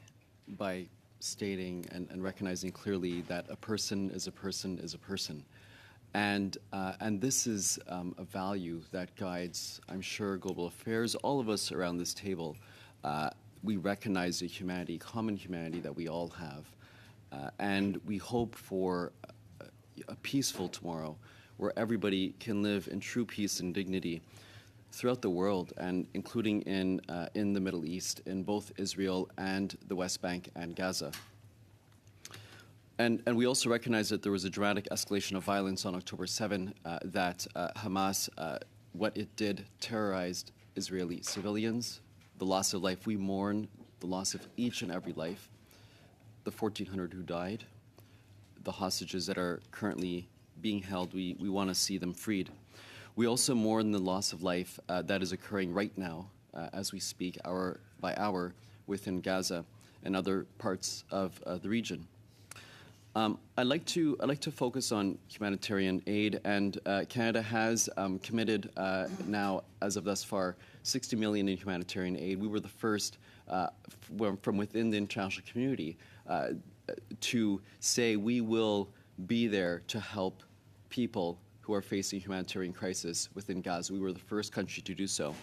stating and recognizing clearly that a person is a person is a person. And this is a value that guides, I'm sure, global affairs. All of us around this table, we recognize the humanity, common humanity that we all have. And we hope for a peaceful tomorrow where everybody can live in true peace and dignity throughout the world, and including in the Middle East, in both Israel and the West Bank and Gaza. And we also recognize that there was a dramatic escalation of violence on October 7, that Hamas, what it did, terrorized Israeli civilians, the loss of life. We mourn the loss of each and every life, the 1,400 who died, the hostages that are currently being held. We want to see them freed. We also mourn the loss of life that is occurring right now as we speak, hour by hour, within Gaza and other parts of the region. I'd like to focus on humanitarian aid, and Canada has committed now, as of thus far, $60 million in humanitarian aid. We were the first from within the international community to say we will be there to help people who are facing humanitarian crisis within Gaza. We were the first country to do so.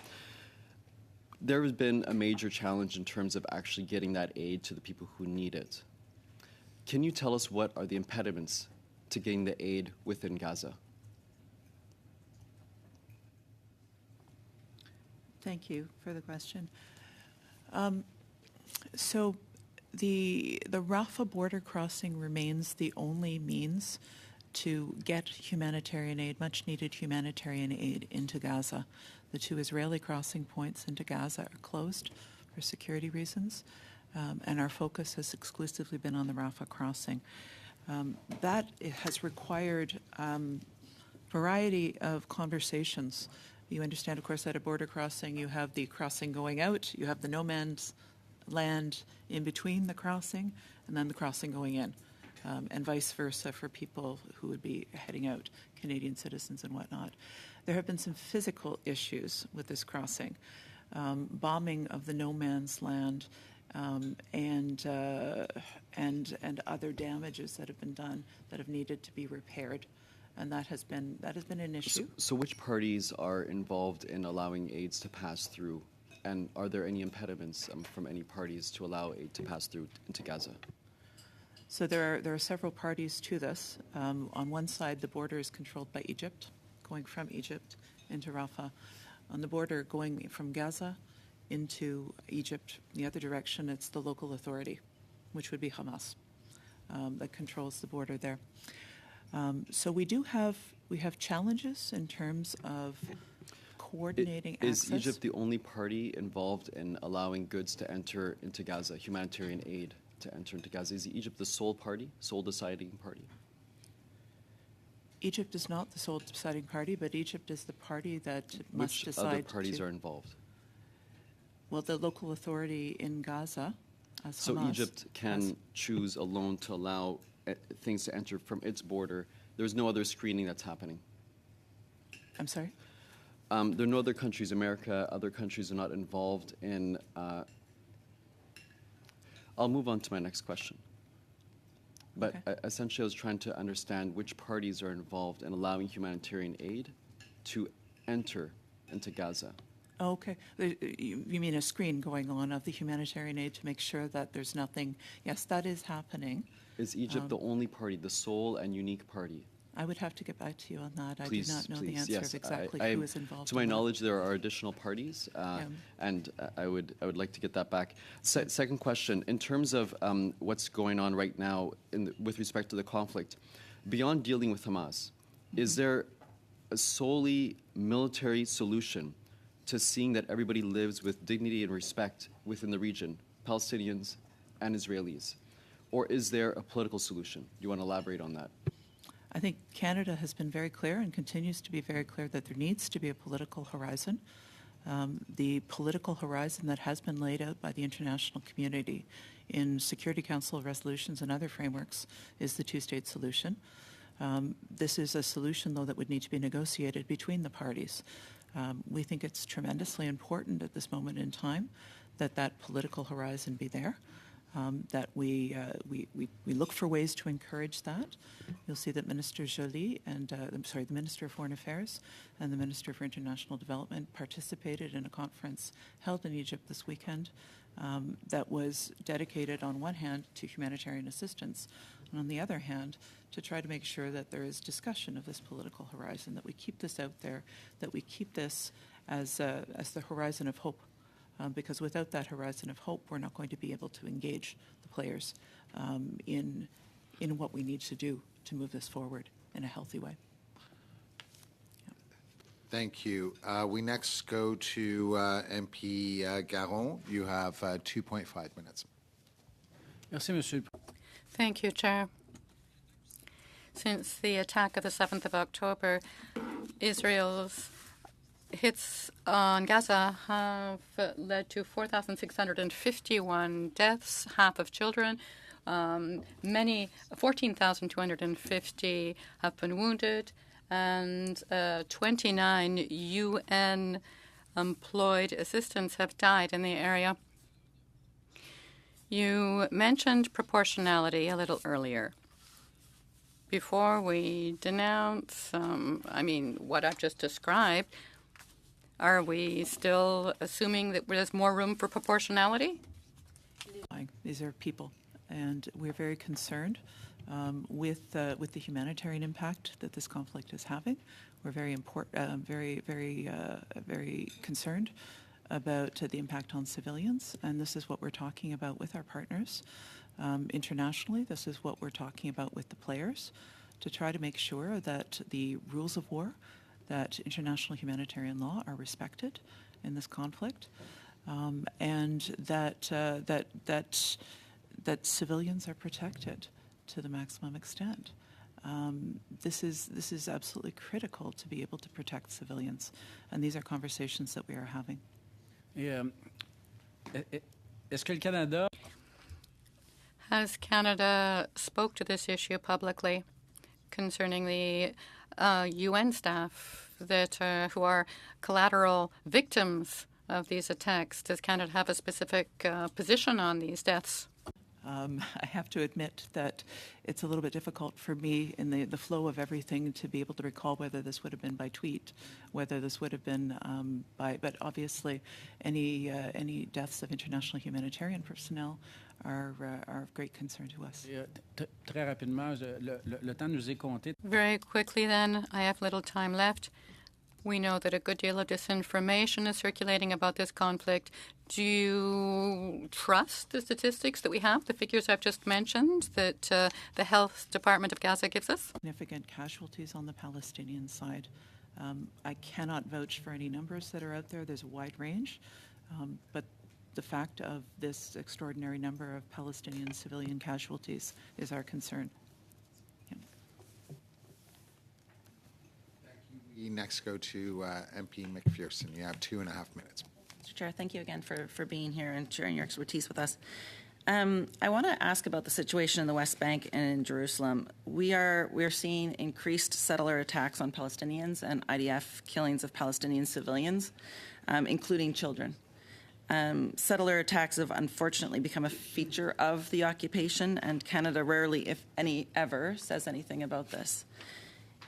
There has been a major challenge in terms of actually getting that aid to the people who need it. Can you tell us what are the impediments to getting the aid within Gaza? Thank you for the question. So the Rafah border crossing remains the only means to get humanitarian aid, much needed humanitarian aid, into Gaza. The 2 Israeli crossing points into Gaza are closed for security reasons. And our focus has exclusively been on the Rafah crossing. That has required a variety of conversations. You understand, of course, at a border crossing, you have the crossing going out, you have the no man's land in between the crossing, and then the crossing going in, and vice versa for people who would be heading out, Canadian citizens and whatnot. There have been some physical issues with this crossing, bombing of the no man's land, and other damages that have been done that have needed to be repaired, and that has been an issue. So which parties are involved in allowing aids to pass through, and are there any impediments from any parties to allow aid to pass through into Gaza? So there are several parties to this. On one side, the border is controlled by Egypt, going from Egypt into Rafah. On the border going from Gaza into Egypt, the other direction, it's the local authority, which would be Hamas, that controls the border there. So we have challenges in terms of coordinating access. Is Egypt the only party involved in allowing goods to enter into Gaza, humanitarian aid to enter into Gaza? Is Egypt the sole party, sole deciding party? Egypt is not the sole deciding party, but Egypt is the party that must decide. Which other parties are involved? Well, the local authority in Gaza, as So Hamas, Egypt can choose alone to allow things to enter from its border. There's no other screening that's happening. I'm sorry? There are no other countries, America, other countries are not involved in... I'll move on to my next question. But Okay. Essentially, I was trying to understand which parties are involved in allowing humanitarian aid to enter into Gaza. Oh, okay. You mean a screen going on of the humanitarian aid to make sure that there's nothing? Yes, that is happening. Is Egypt the only party, the sole and unique party? I would have to get back to you on that. Please, I do not know the please, answer yes. of exactly who is involved. To my in that. knowledge, there are additional parties, and I would like to get that back. Second question: in terms of what's going on right now with respect to the conflict, beyond dealing with Hamas, is there a solely military solution to seeing that everybody lives with dignity and respect within the region, Palestinians and Israelis, or is there a political solution? Do you want to elaborate on that? I think Canada has been very clear and continues to be very clear that there needs to be a political horizon. The political horizon that has been laid out by the international community in Security Council resolutions and other frameworks is the two-state solution. This is a solution, though, that would need to be negotiated between the parties. We think it's tremendously important at this moment in time that that political horizon be there. That we look for ways to encourage that. You'll see that Minister Joly and the Minister of Foreign Affairs and the Minister for International Development participated in a conference held in Egypt this weekend that was dedicated on one hand to humanitarian assistance and on the other hand to try to make sure that there is discussion of this political horizon, that we keep this out there, that we keep this as the horizon of hope. Because without that horizon of hope, we're not going to be able to engage the players in what we need to do to move this forward in a healthy way. Yeah. Thank you. We next go to MP Garon. You have 2.5 minutes. Merci, Monsieur. Thank you, Chair. Since the attack of the 7th of October, Israel's hits on Gaza have led to 4,651 deaths, half of children. 14,250 have been wounded, and 29 UN employed assistants have died in the area. You mentioned proportionality a little earlier. Before we denounce, what I've just described, are we still assuming that there's more room for proportionality? These are people, and we're very concerned with the humanitarian impact that this conflict is having. We're very concerned about the impact on civilians, and this is what we're talking about with our partners internationally. This is what we're talking about with the players, to try to make sure that the rules of war, that international humanitarian law are respected in this conflict, and that civilians are protected to the maximum extent. This is absolutely critical to be able to protect civilians, and these are conversations that we are having. Est-ce que le Canada... Has Canada spoke to this issue publicly concerning the UN staff who are collateral victims of these attacks? Does Canada have a specific position on these deaths? I have to admit that it's a little bit difficult for me in the flow of everything to be able to recall whether this would have been by tweet, whether this would have been but obviously any deaths of international humanitarian personnel are of great concern to us. Très rapidement, le temps nous est compté. Very quickly then, I have little time left. We know that a good deal of disinformation is circulating about this conflict. Do you trust the statistics that we have, the figures I've just mentioned, that the Health Department of Gaza gives us? Significant casualties on the Palestinian side. I cannot vouch for any numbers that are out there. There's a wide range. But the fact of this extraordinary number of Palestinian civilian casualties is our concern. We next go to MP McPherson. You have 2.5 minutes. Mr. Chair, thank you again for being here and sharing your expertise with us. I want to ask about the situation in the West Bank and in Jerusalem. We're seeing increased settler attacks on Palestinians and IDF killings of Palestinian civilians, including children. Settler attacks have unfortunately become a feature of the occupation, and Canada rarely, if any ever, says anything about this.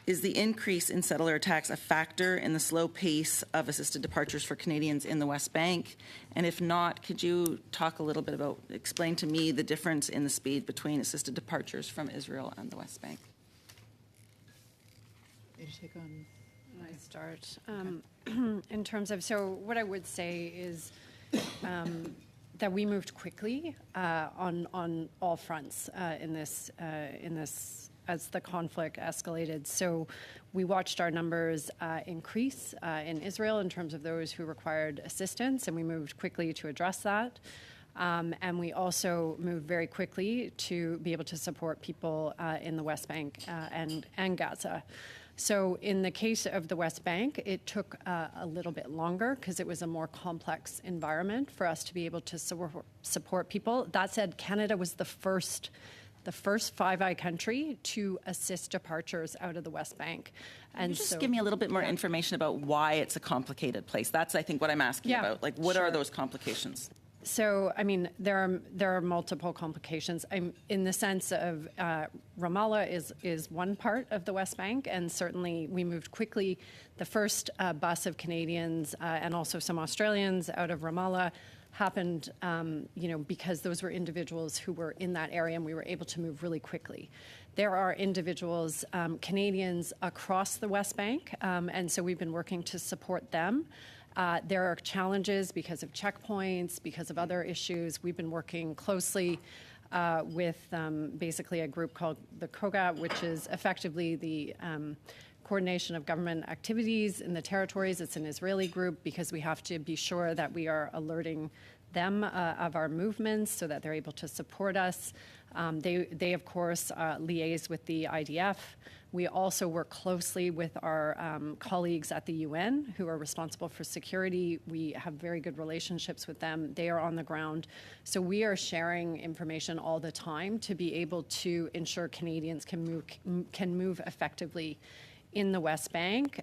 Is the increase in settler attacks a factor in the slow pace of assisted departures for Canadians in the West Bank? And if not, could you talk a little bit about, explain to me the difference in the speed between assisted departures from Israel and the West Bank? You take on. I start. In terms of, so what I would say is that we moved quickly on all fronts in this as the conflict escalated. So we watched our numbers increase in Israel in terms of those who required assistance, and we moved quickly to address that. And we also moved very quickly to be able to support people in the West Bank and Gaza. So in the case of the West Bank, it took a little bit longer because it was a more complex environment for us to be able to support people. That said, Canada was the first FAAE country to assist departures out of the West Bank. And just give me a little bit more information about why it's a complicated place. That's, I think, what I'm asking about. Like, what are those complications? So, I mean, there are multiple complications. In the sense of Ramallah is one part of the West Bank, and certainly we moved quickly. The first bus of Canadians and also some Australians out of Ramallah happened, because those were individuals who were in that area, and we were able to move really quickly. There are individuals, Canadians across the West Bank, and so we've been working to support them. There are challenges because of checkpoints, because of other issues. We've been working closely with basically a group called the COGA, which is effectively the coordination of government activities in the territories. It's an Israeli group because we have to be sure that we are alerting them of our movements so that they're able to support us. They of course, liaise with the IDF. We also work closely with our colleagues at the UN who are responsible for security. We have very good relationships with them. They are on the ground. So we are sharing information all the time to be able to ensure Canadians can move effectively in the West Bank.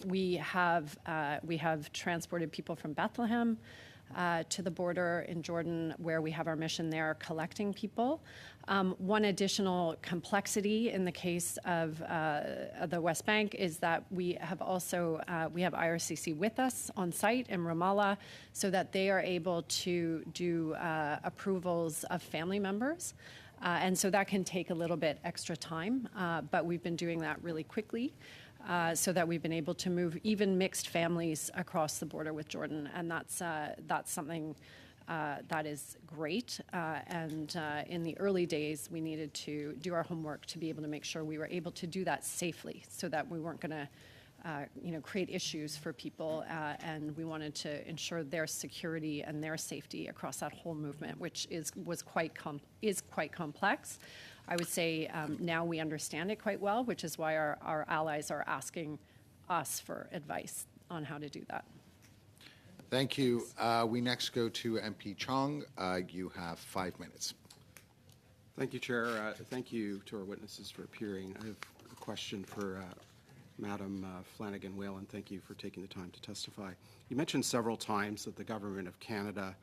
We have transported people from Bethlehem to the border in Jordan, where we have our mission there collecting people. One additional complexity in the case of the West Bank is that we have IRCC with us on site in Ramallah so that they are able to do approvals of family members. And so that can take a little bit extra time, but we've been doing that really quickly. So that we've been able to move even mixed families across the border with Jordan, and that's something that is great. And in the early days, we needed to do our homework to be able to make sure we were able to do that safely, so that we weren't going to, create issues for people, and we wanted to ensure their security and their safety across that whole movement, which is quite complex. I would say now we understand it quite well, which is why our allies are asking us for advice on how to do that. Thank you. We next go to MP Chong. You have 5 minutes. Thank you, Chair. Thank you to our witnesses for appearing. I have a question for Madam Flanagan Whalen, thank you for taking the time to testify. You mentioned several times that the Government of Canada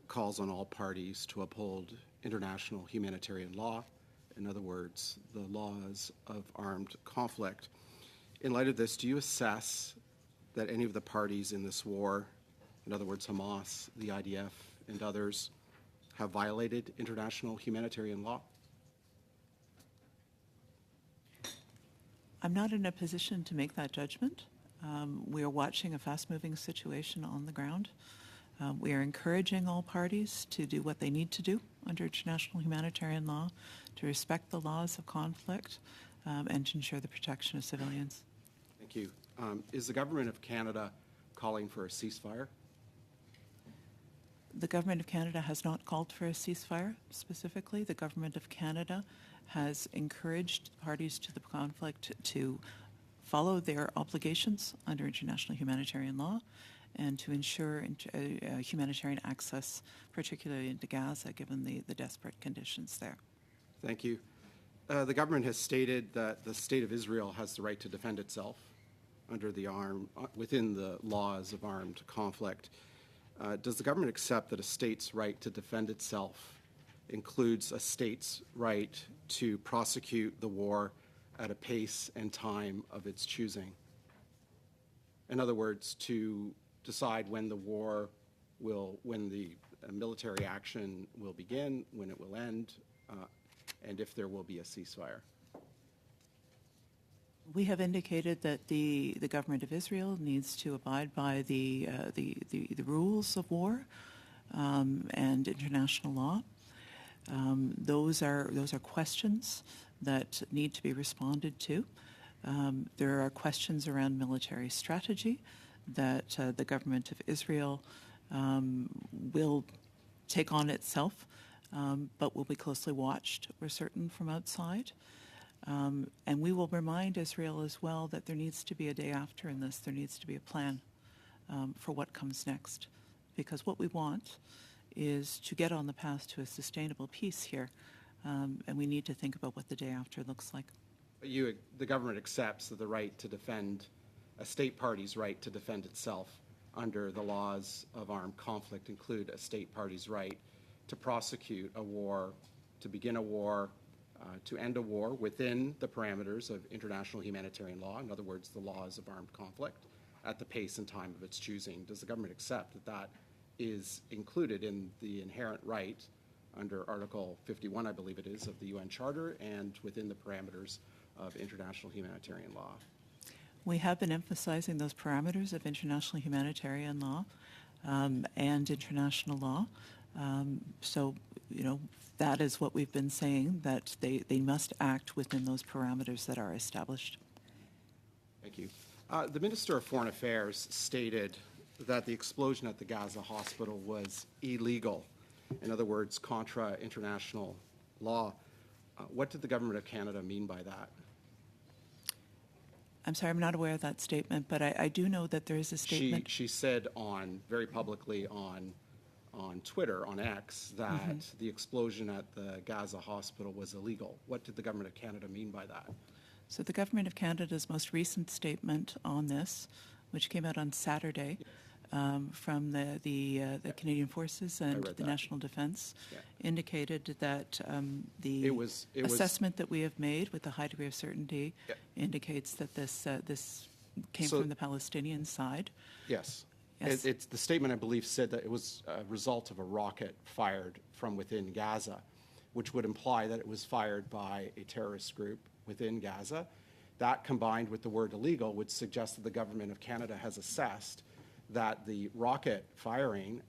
calls on all parties to uphold international humanitarian law, in other words, the laws of armed conflict. In light of this, do you assess that any of the parties in this war, in other words, Hamas, the IDF, and others, have violated international humanitarian law? I'm not in a position to make that judgment. We are watching a fast-moving situation on the ground. We are encouraging all parties to do what they need to do under international humanitarian law, to respect the laws of conflict, and to ensure the protection of civilians. Thank you. Is the Government of Canada calling for a ceasefire? The Government of Canada has not called for a ceasefire specifically. The Government of Canada has encouraged parties to the conflict to follow their obligations under international humanitarian law and to ensure humanitarian access, particularly into Gaza, given the desperate conditions there. Thank you. The government has stated that the State of Israel has the right to defend itself under within the laws of armed conflict. Does the government accept that a state's right to defend itself includes a state's right to prosecute the war at a pace and time of its choosing? In other words, to decide when the war when the military action will begin, when it will end, and if there will be a ceasefire. We have indicated that the government of Israel needs to abide by the rules of war and international law. Those are questions that need to be responded to. There are questions around military strategy that the government of Israel will take on itself, but will be closely watched, we're certain, from outside. And we will remind Israel as well that there needs to be a day after in this. There needs to be a plan for what comes next. Because what we want is to get on the path to a sustainable peace here. And we need to think about what the day after looks like. But the government accepts that the right to defend, a state party's right to defend itself under the laws of armed conflict include a state party's right to prosecute a war, to begin a war, to end a war within the parameters of international humanitarian law, in other words, the laws of armed conflict, at the pace and time of its choosing. Does the government accept that that is included in the inherent right under Article 51, I believe it is, of the UN Charter and within the parameters of international humanitarian law? We have been emphasizing those parameters of international humanitarian law and international law. So, that is what we've been saying, that they must act within those parameters that are established. Thank you. The Minister of Foreign Affairs stated that the explosion at the Gaza hospital was illegal. In other words, contra international law. What did the Government of Canada mean by that? I'm sorry, I'm not aware of that statement, but I do know that there is a statement. She said very publicly on Twitter, on X, that the explosion at the Gaza hospital was illegal. What did the Government of Canada mean by that? So the Government of Canada's most recent statement on this, which came out on Saturday from the Canadian Forces and the National Defence, indicated that the assessment that we have made with a high degree of certainty indicates that this came from the Palestinian side. Yes. Yes. The statement, I believe, said that it was a result of a rocket fired from within Gaza, which would imply that it was fired by a terrorist group within Gaza. That, combined with the word illegal, would suggest that the Government of Canada has assessed that the rocket firing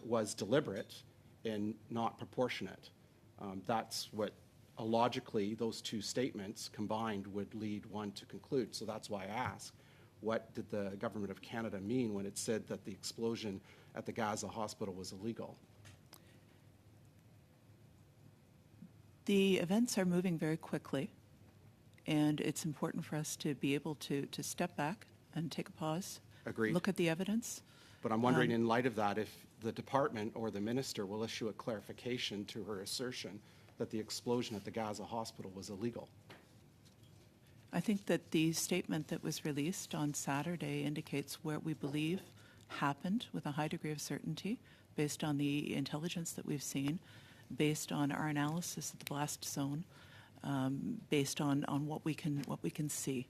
was deliberate and not proportionate. That's what, logically, those two statements combined would lead one to conclude. So that's why I ask, what did the Government of Canada mean when it said that the explosion at the Gaza hospital was illegal? The events are moving very quickly, and it's important for us to be able to step back and take a pause. Agreed. Look at the evidence. But I'm wondering, in light of that, if the department or the minister will issue a clarification to her assertion that the explosion at the Gaza hospital was illegal. I think that the statement that was released on Saturday indicates what we believe happened with a high degree of certainty based on the intelligence that we've seen, based on our analysis of the blast zone, based on what we can see.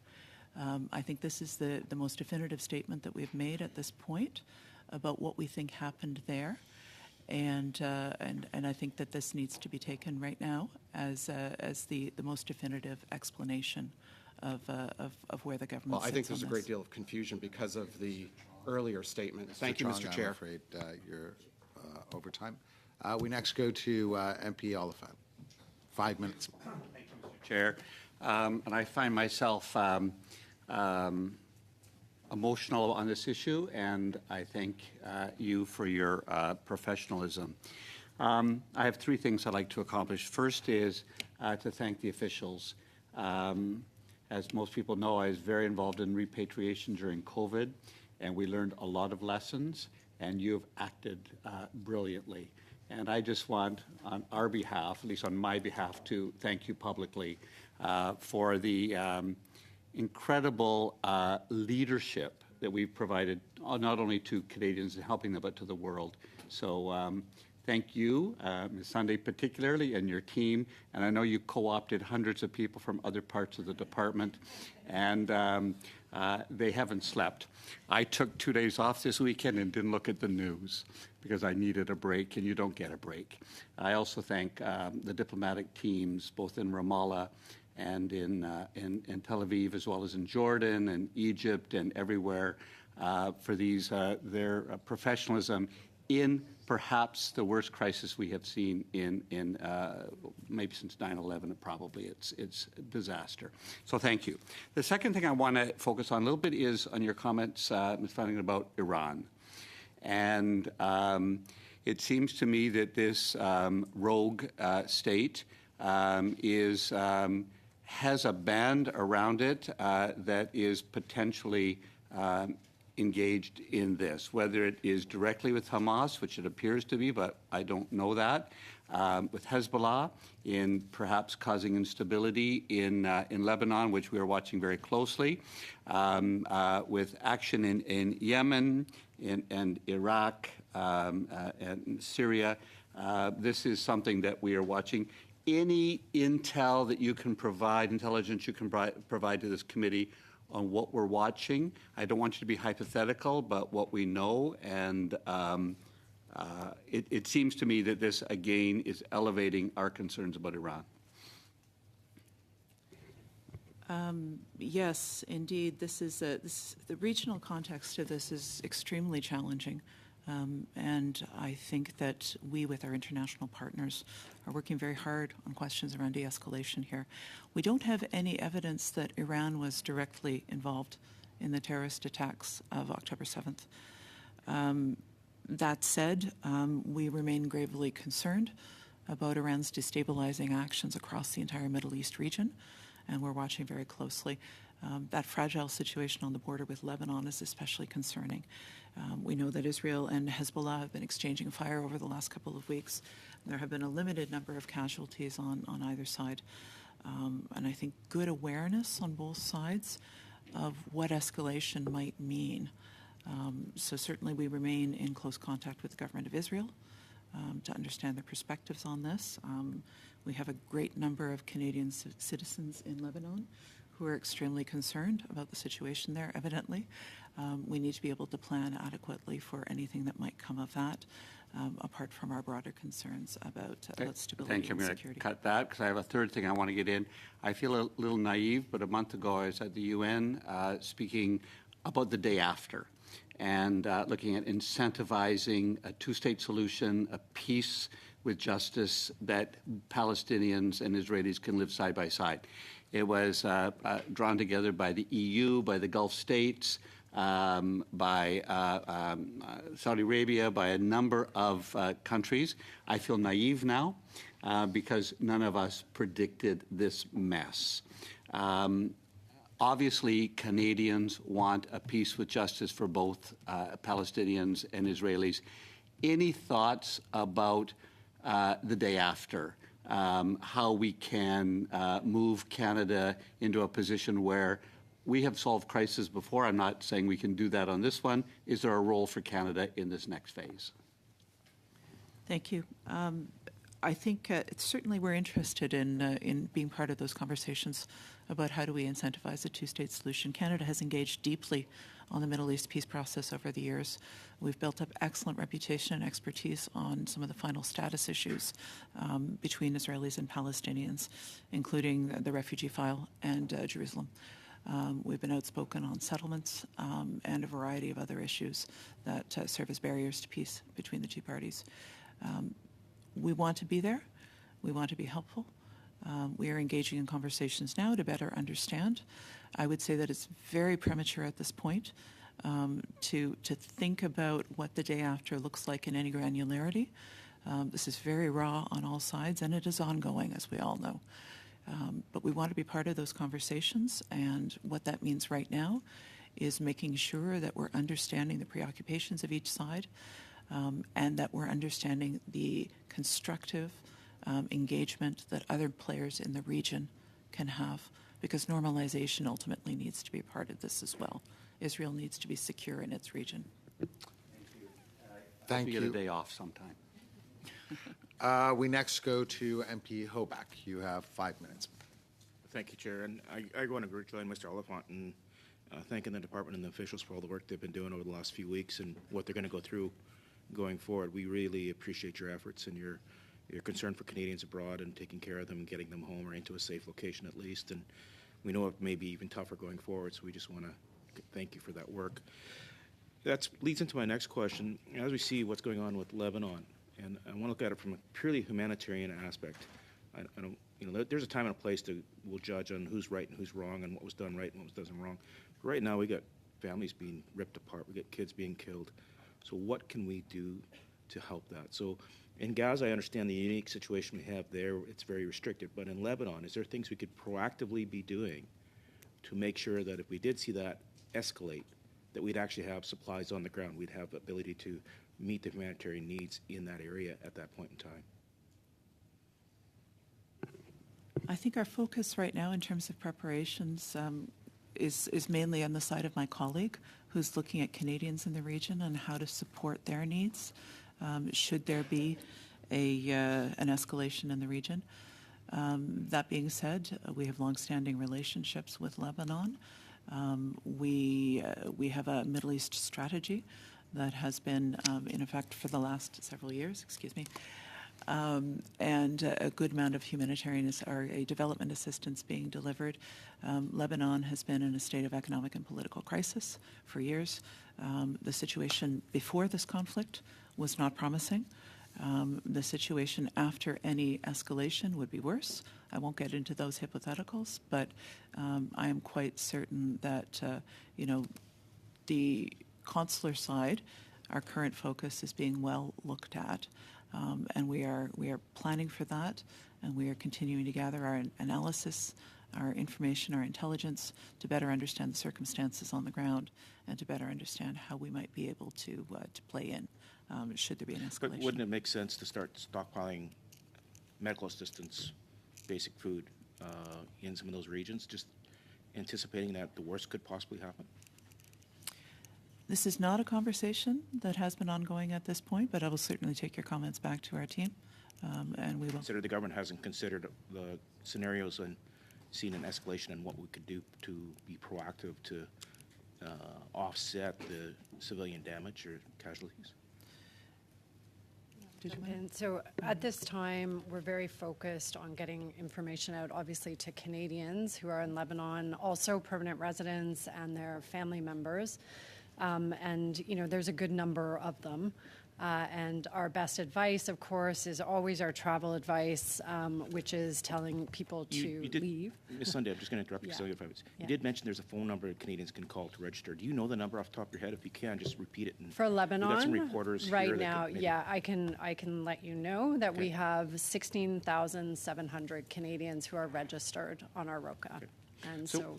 I think this is the most definitive statement that we've made at this point about what we think happened there. And I think that this needs to be taken right now as the most definitive explanation of where the government. Well, I think sits there's a on great this. deal of confusion because of the earlier statement. Thank you, Chung, Mr. Chair. I'm afraid you're over time. We next go to MP Oliphant. 5 minutes. Thank you, Mr. Chair. And I find myself emotional on this issue, and I thank you for your professionalism. I have three things I'd like to accomplish. First is to thank the officials. As most people know, I was very involved in repatriation during COVID, and we learned a lot of lessons, and you've acted brilliantly. And I just want, on our behalf, at least on my behalf, to thank you publicly for the incredible leadership that we've provided, not only to Canadians and helping them, but to the world. So thank you, Ms. Sunday particularly, and your team. And I know you co-opted hundreds of people from other parts of the department, and they haven't slept. I took 2 days off this weekend and didn't look at the news because I needed a break, and you don't get a break. I also thank the diplomatic teams, both in Ramallah and in Tel Aviv, as well as in Jordan and Egypt and everywhere, for their professionalism in perhaps the worst crisis we have seen in maybe since 9/11. Probably it's a disaster. So thank you. The second thing I want to focus on a little bit is on your comments, Ms. Flanagan, about Iran. And it seems to me that this rogue state has a band around it that is potentially engaged in this, whether it is directly with Hamas, which it appears to be, but I don't know that, with Hezbollah, in perhaps causing instability in Lebanon, which we are watching very closely, with action in Yemen and Iraq and Syria. This is something that we are watching. Any intel that you can provide, intelligence you can provide to this committee on what we're watching. I don't want you to be hypothetical, but what we know, and it seems to me that this, again, is elevating our concerns about Iran. Yes, indeed. The regional context of this is extremely challenging. And I think that we, with our international partners, are working very hard on questions around de-escalation here. We don't have any evidence that Iran was directly involved in the terrorist attacks of October 7th. That said, we remain gravely concerned about Iran's destabilizing actions across the entire Middle East region, and we're watching very closely. That fragile situation on the border with Lebanon is especially concerning. We know that Israel and Hezbollah have been exchanging fire over the last couple of weeks. There have been a limited number of casualties on either side. And I think good awareness on both sides of what escalation might mean. So certainly we remain in close contact with the government of Israel to understand their perspectives on this. We have a great number of Canadian citizens in Lebanon who are extremely concerned about the situation there, evidently. We need to be able to plan adequately for anything that might come of that, apart from our broader concerns about stability Thank you. and I'm going to security. cut that because I have a third thing I want to get in. I feel a little naive, but a month ago I was at the UN speaking about the day after and looking at incentivizing a two-state solution, a peace with justice that Palestinians and Israelis can live side by side. It was drawn together by the EU, by the Gulf states, by Saudi Arabia, by a number of countries. I feel naive now because none of us predicted this mess. Obviously, Canadians want a peace with justice for both Palestinians and Israelis. Any thoughts about the day after? how we can move Canada into a position where we have solved crises before. I'm not saying we can do that on this one. Is there a role for Canada in this next phase? Thank you. I think certainly we're interested in being part of those conversations about how do we incentivize a two-state solution. Canada has engaged deeply on the Middle East peace process over the years. We've built up excellent reputation and expertise on some of the final status issues between Israelis and Palestinians, including the refugee file and Jerusalem. We've been outspoken on settlements and a variety of other issues that serve as barriers to peace between the two parties. We want to be there. We want to be helpful. We are engaging in conversations now to better understand. I would say that it's very premature at this point to think about what the day after looks like in any granularity. This is very raw on all sides, and it is ongoing, as we all know. But we want to be part of those conversations, and what that means right now is making sure that we're understanding the preoccupations of each side, and that we're understanding the constructive engagement that other players in the region can have, because normalization ultimately needs to be part of this as well. Israel needs to be secure in its region. Thank you. Get a day off sometime. We next go to MP Hoback. You have 5 minutes. Thank you, Chair. And I want to join Mr. Oliphant in thanking the department and the officials for all the work they've been doing over the last few weeks and what they're going to go through going forward. We really appreciate your efforts and your concern for Canadians abroad and taking care of them and getting them home or into a safe location at least. And we know it may be even tougher going forward, so we just want to thank you for that work. That leads into my next question. As we see what's going on with Lebanon, and I want to look at it from a purely humanitarian aspect. I don't, there's a time and a place we'll judge on who's right and who's wrong and what was done right and what was done wrong. But right now, we got families being ripped apart. We got kids being killed. So what can we do to help that? So in Gaza, I understand the unique situation we have there. It's very restricted. But in Lebanon, is there things we could proactively be doing to make sure that if we did see that escalate, that we'd actually have supplies on the ground? We'd have the ability to meet the humanitarian needs in that area at that point in time. I think our focus right now in terms of preparations is mainly on the side of my colleague, who's looking at Canadians in the region and how to support their needs should there be an escalation in the region. That being said, we have longstanding relationships with Lebanon. We have a Middle East strategy that has been in effect for the last several years, and a good amount of humanitarian or a development assistance being delivered. Lebanon has been in a state of economic and political crisis for years. The situation before this conflict was not promising. The situation after any escalation would be worse. I won't get into those hypotheticals, but I am quite certain that the consular side, our current focus is being well looked at, and we are planning for that, and we are continuing to gather our analysis, our information, our intelligence to better understand the circumstances on the ground and to better understand how we might be able to play in should there be an escalation. But wouldn't it make sense to start stockpiling medical assistance, basic food in some of those regions, just anticipating that the worst could possibly happen? This is not a conversation that has been ongoing at this point, but I will certainly take your comments back to our team, and we will. Consider the government hasn't considered the scenarios and seen an escalation and what we could do to be proactive to offset the civilian damage or casualties. And so at this time, we're very focused on getting information out, obviously, to Canadians who are in Lebanon, also permanent residents and their family members. And, there's a good number of them. And our best advice, of course, is always our travel advice, which is telling people to leave. Ms. Sunday, I'm just going to interrupt you. Yeah. You did mention there's a phone number Canadians can call to register. Do you know the number off the top of your head? If you can, just repeat it. For Lebanon, we've got some reporters right here now, I can let you know that we have 16,700 Canadians who are registered on our ROCA. Okay. And so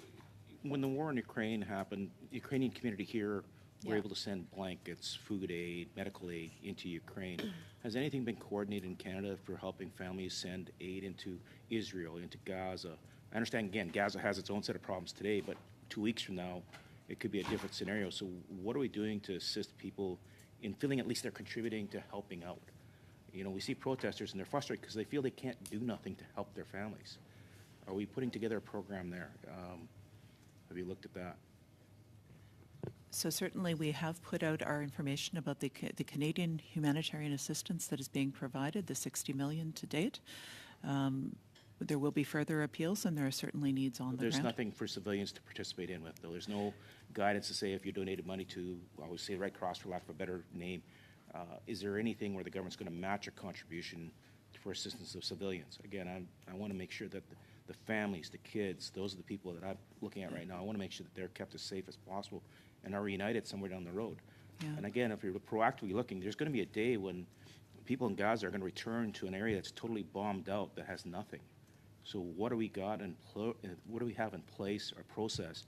when the war in Ukraine happened, the Ukrainian community here we're able to send blankets, food aid, medical aid into Ukraine. Has anything been coordinated in Canada for helping families send aid into Israel, into Gaza? I understand, again, Gaza has its own set of problems today, but 2 weeks from now, it could be a different scenario. So what are we doing to assist people in feeling at least they're contributing to helping out? You know, we see protesters and they're frustrated because they feel they can't do nothing to help their families. Are we putting together a program there? Have you looked at that? So certainly we have put out our information about the Canadian humanitarian assistance that is being provided, the $60 million to date. There will be further appeals, and there are certainly needs on the ground. There's nothing for civilians to participate in with, though. There's no guidance to say if you donated money to, I would say, Red Cross, for lack of a better name, is there anything where the government's going to match a contribution for assistance of civilians? Again, I want to make sure that the families, the kids, those are the people that I'm looking at right now. I want to make sure that they're kept as safe as possible and are reunited somewhere down the road. Yeah. And again, if you're proactively looking, there's going to be a day when people in Gaza are going to return to an area that's totally bombed out, that has nothing. So what do we got and what do we have in place or process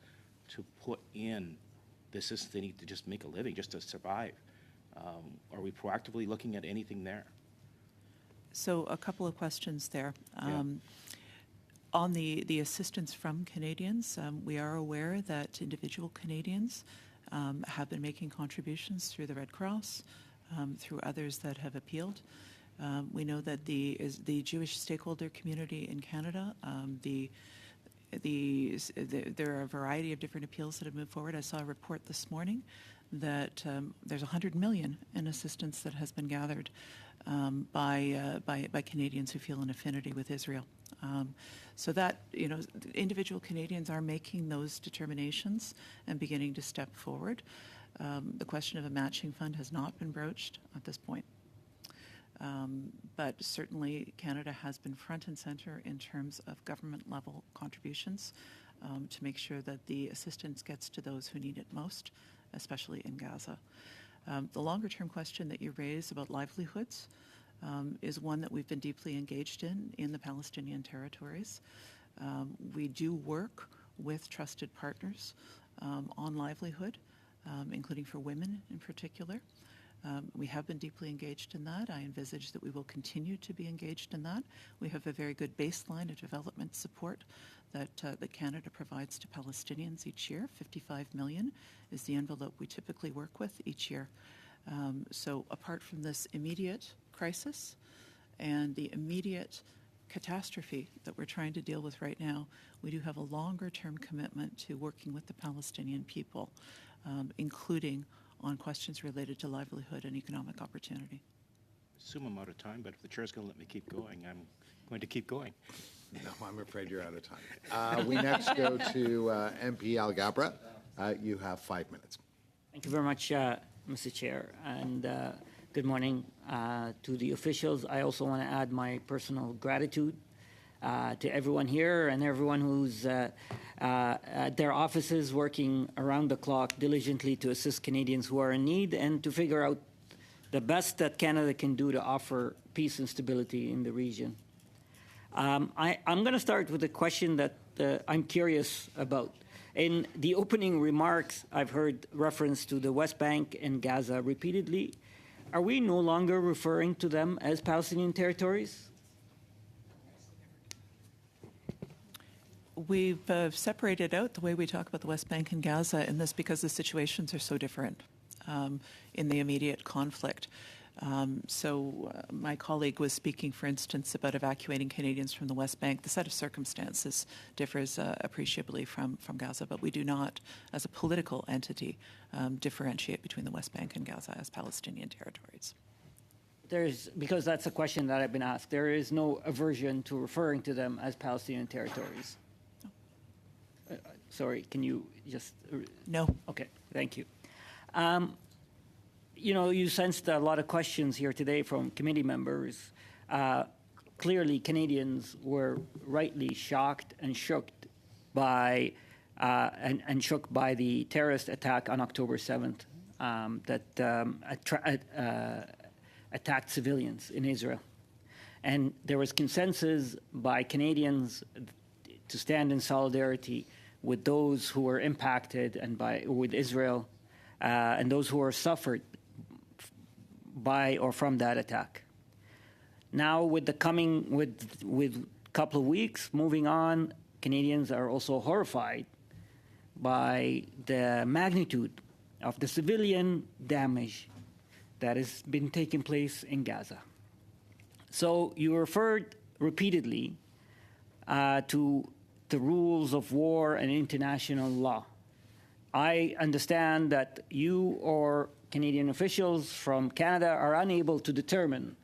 to put in the assistance they need to just make a living, just to survive? Are we proactively looking at anything there? So a couple of questions there. Yeah. On the assistance from Canadians, we are aware that individual Canadians have been making contributions through the Red Cross, through others that have appealed. We know that the Jewish stakeholder community in Canada, there are a variety of different appeals that have moved forward. I saw a report this morning that there's $100 million in assistance that has been gathered by Canadians who feel an affinity with Israel. So that, you know, individual Canadians are making those determinations and beginning to step forward. The question of a matching fund has not been broached at this point. But certainly Canada has been front and center in terms of government level contributions to make sure that the assistance gets to those who need it most, especially in Gaza. The longer term question that you raise about livelihoods is one that we've been deeply engaged in the Palestinian territories. We do work with trusted partners on livelihood, including for women in particular. We have been deeply engaged in that. I envisage that we will continue to be engaged in that. We have a very good baseline of development support that Canada provides to Palestinians each year. $55 million is the envelope we typically work with each year. So apart from this immediate crisis and the immediate catastrophe that we're trying to deal with right now, we do have a longer-term commitment to working with the Palestinian people, including on questions related to livelihood and economic opportunity. I assume I'm out of time, but if the chair's going to let me keep going, I'm going to keep going. No, I'm afraid you're out of time. We next go to MP Alghabra. You have 5 minutes. Thank you very much, Mr. Chair, and good morning to the officials. I also want to add my personal gratitude to everyone here and everyone who's at their offices working around the clock diligently to assist Canadians who are in need and to figure out the best that Canada can do to offer peace and stability in the region. I'm going to start with a question that I'm curious about. In the opening remarks, I've heard reference to the West Bank and Gaza repeatedly. Are we no longer referring to them as Palestinian territories? We've separated out the way we talk about the West Bank and Gaza in this because the situations are so different in the immediate conflict. So my colleague was speaking, for instance, about evacuating Canadians from the West Bank. The set of circumstances differs appreciably from Gaza, but we do not, as a political entity, differentiate between the West Bank and Gaza as Palestinian territories. Because that's a question that I've been asked. There is no aversion to referring to them as Palestinian territories. No. Sorry, can you just... No. Okay, thank you. You know, you sensed a lot of questions here today from committee members. Clearly, Canadians were rightly shocked and shook by shook by the terrorist attack on October 7th that attacked civilians in Israel. And there was consensus by Canadians to stand in solidarity with those who were impacted and with Israel and those who are suffered by or from that attack. Now, with the coming, with couple of weeks moving on, Canadians are also horrified by the magnitude of the civilian damage that has been taking place in Gaza. So you referred repeatedly to the rules of war and international law. I understand that you or Canadian officials from Canada are unable to determine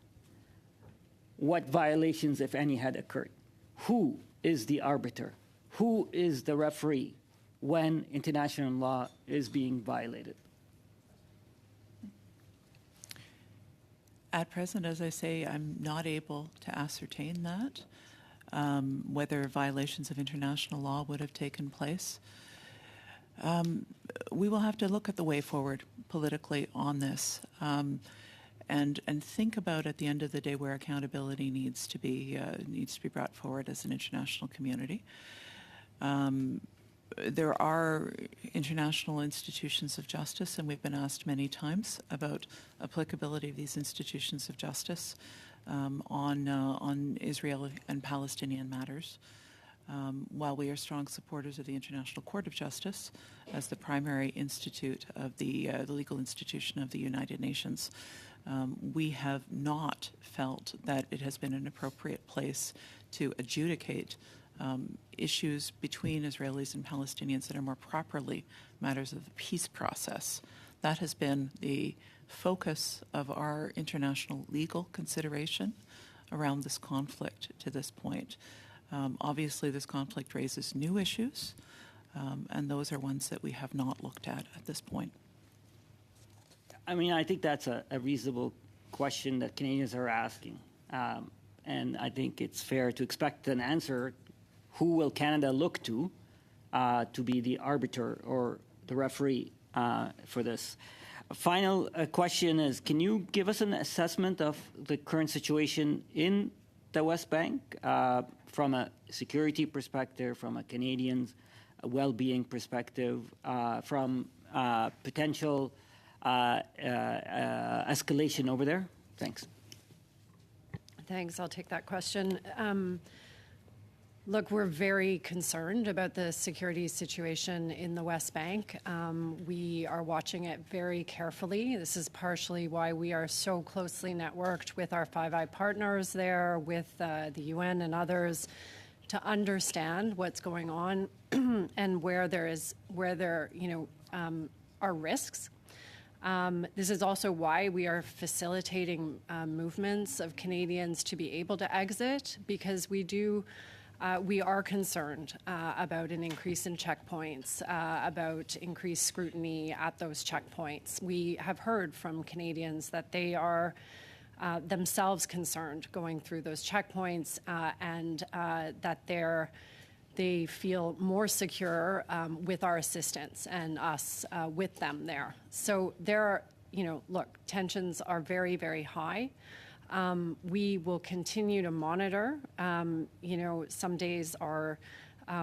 what violations, if any, had occurred. Who is the arbiter? Who is the referee when international law is being violated? At present, as I say, I'm not able to ascertain that, whether violations of international law would have taken place. We will have to look at the way forward politically on this, and think about, at the end of the day, where accountability needs to be brought forward as an international community. There are international institutions of justice, and we've been asked many times about applicability of these institutions of justice on Israel and Palestinian matters. While we are strong supporters of the International Court of Justice as the primary institute of the legal institution of the United Nations, we have not felt that it has been an appropriate place to adjudicate issues between Israelis and Palestinians that are more properly matters of the peace process. That has been the focus of our international legal consideration around this conflict to this point. Obviously, this conflict raises new issues, and those are ones that we have not looked at this point. I mean, I think that's a reasonable question that Canadians are asking. And I think it's fair to expect an answer. Who will Canada look to be the arbiter or the referee for this? A final question is, can you give us an assessment of the current situation in the West Bank from a security perspective, from a Canadian's well-being perspective, from potential escalation over there? Thanks. Thanks. I'll take that question. Look, we're very concerned about the security situation in the West Bank. We are watching it very carefully. This is partially why we are so closely networked with our FAAE partners there, with the UN and others, to understand what's going on and where there are risks. This is also why we are facilitating movements of Canadians to be able to exit, because we are concerned about an increase in checkpoints, about increased scrutiny at those checkpoints. We have heard from Canadians that they are themselves concerned going through those checkpoints, and that they feel more secure with our assistance and us with them there. So tensions are very, very high. We will continue to monitor. Some days are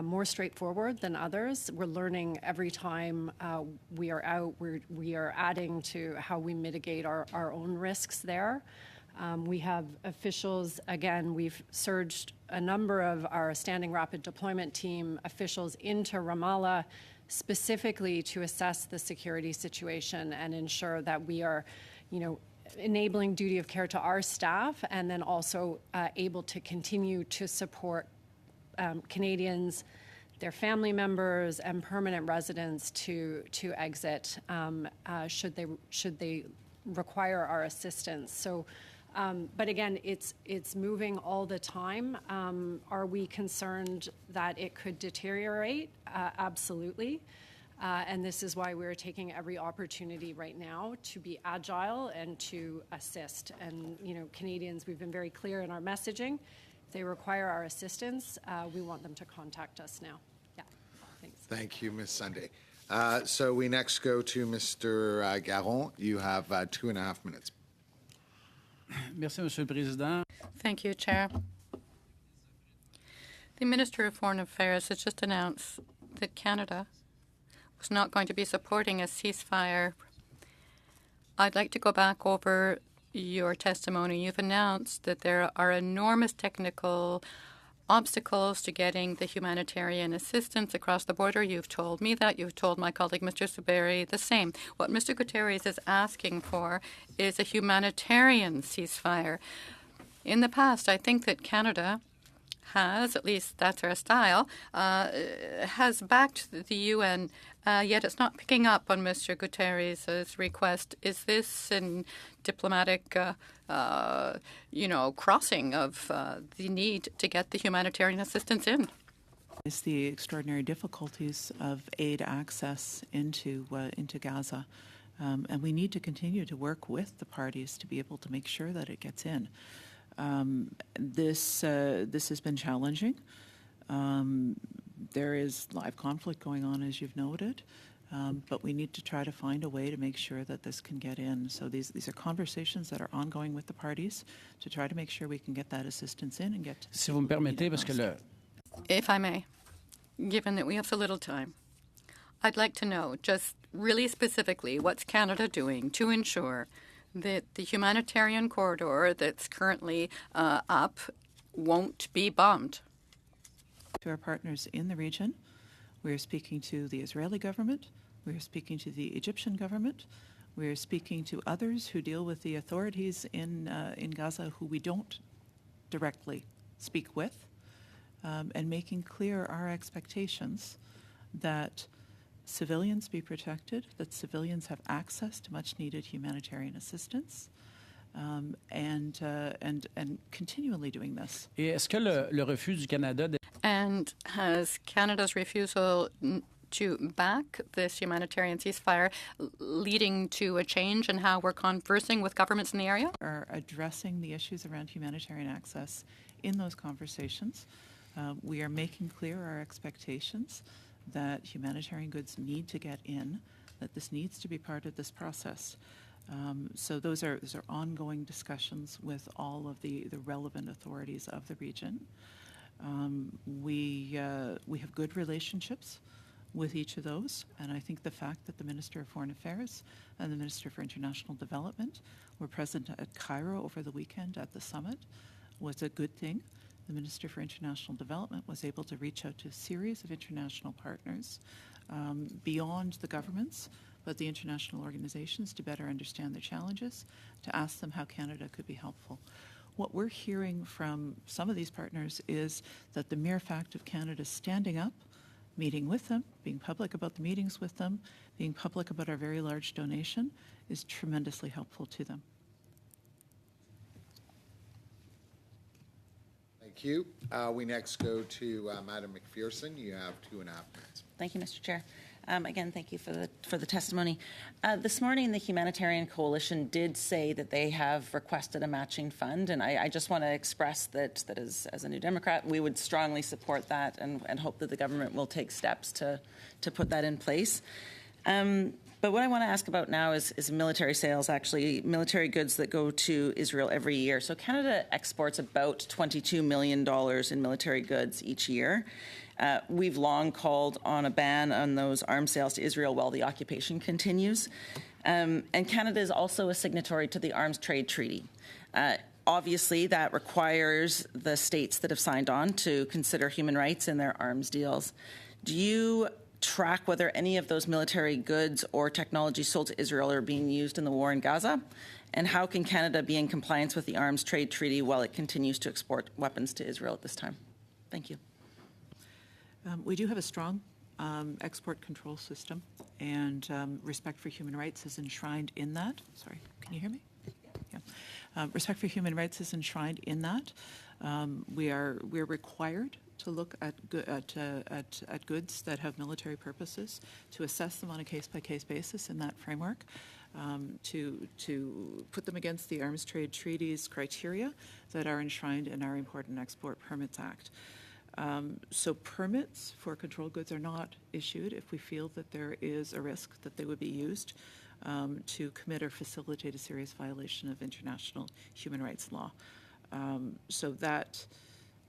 more straightforward than others. We're learning every time we are out. We are adding to how we mitigate our own risks there. We have officials, again, we've surged a number of our Standing Rapid Deployment Team officials into Ramallah specifically to assess the security situation and ensure that we are, enabling duty of care to our staff, and then also able to continue to support Canadians, their family members, and permanent residents to exit should they require our assistance. So, but again, it's moving all the time. Are we concerned that it could deteriorate? Absolutely. And this is why we're taking every opportunity right now to be agile and to assist. And, Canadians, we've been very clear in our messaging. If they require our assistance, we want them to contact us now. Yeah, thanks. Thank you, Ms. Sunday. So we next go to Mr. Garon. You have 2.5 minutes. Merci, Monsieur le Président. Thank you, Chair. The Minister of Foreign Affairs has just announced that Canada who's not going to be supporting a ceasefire. I'd like to go back over your testimony. You've announced that there are enormous technical obstacles to getting the humanitarian assistance across the border. You've told me that. You've told my colleague, Mr. Saberi, the same. What Mr. Guterres is asking for is a humanitarian ceasefire. In the past, I think that Canada has, at least that's our style, has backed the UN, yet it's not picking up on Mr. Guterres' request. Is this a diplomatic, crossing of the need to get the humanitarian assistance in? It's the extraordinary difficulties of aid access into Gaza. And we need to continue to work with the parties to be able to make sure that it gets in. This has been challenging. There is live conflict going on, as you've noted, but we need to try to find a way to make sure that this can get in. So these are conversations that are ongoing with the parties to try to make sure we can get that assistance in and get. Si vous me permettez, parce que If I may, given that we have so little time, I'd like to know just really specifically what's Canada doing to ensure that the humanitarian corridor that's currently up won't be bombed. To our partners in the region, we are speaking to the Israeli government, we are speaking to the Egyptian government, we are speaking to others who deal with the authorities in Gaza who we don't directly speak with, and making clear our expectations that civilians be protected, that civilians have access to much-needed humanitarian assistance, and continually doing this. Et est-ce que le refus du Canada And has Canada's refusal to back this humanitarian ceasefire leading to a change in how we're conversing with governments in the area? Are addressing the issues around humanitarian access in those conversations. We are making clear our expectations that humanitarian goods need to get in, that this needs to be part of this process. So those are ongoing discussions with all of the relevant authorities of the region. We have good relationships with each of those, and I think the fact that the Minister of Foreign Affairs and the Minister for International Development were present at Cairo over the weekend at the summit was a good thing. The Minister for International Development was able to reach out to a series of international partners beyond the governments, but the international organizations to better understand their challenges, to ask them how Canada could be helpful. What we're hearing from some of these partners is that the mere fact of Canada standing up, meeting with them, being public about the meetings with them, being public about our very large donation is tremendously helpful to them. Thank you. We next go to Madam McPherson. You have 2.5 minutes. Thank you, Mr. Chair. Again, thank you for the testimony. This morning, the Humanitarian Coalition did say that they have requested a matching fund, and I just want to express that as a New Democrat, we would strongly support that and hope that the government will take steps to put that in place. But what I want to ask about now is military sales, actually, military goods that go to Israel every year. So Canada exports about $22 million in military goods each year. We've long called on a ban on those arms sales to Israel while the occupation continues. And Canada is also a signatory to the Arms Trade Treaty. Obviously, that requires the states that have signed on to consider human rights in their arms deals. Do you track whether any of those military goods or technology sold to Israel are being used in the war in Gaza? And how can Canada be in compliance with the Arms Trade Treaty while it continues to export weapons to Israel at this time? Thank you. We do have a strong export control system, and respect for human rights is enshrined in that. Sorry, can you hear me? Yeah. Respect for human rights is enshrined in that. We're required to look at goods that have military purposes, to assess them on a case-by-case basis in that framework, to put them against the Arms Trade Treaty's criteria that are enshrined in our Import and Export Permits Act. So permits for controlled goods are not issued if we feel that there is a risk that they would be used to commit or facilitate a serious violation of international human rights law. So that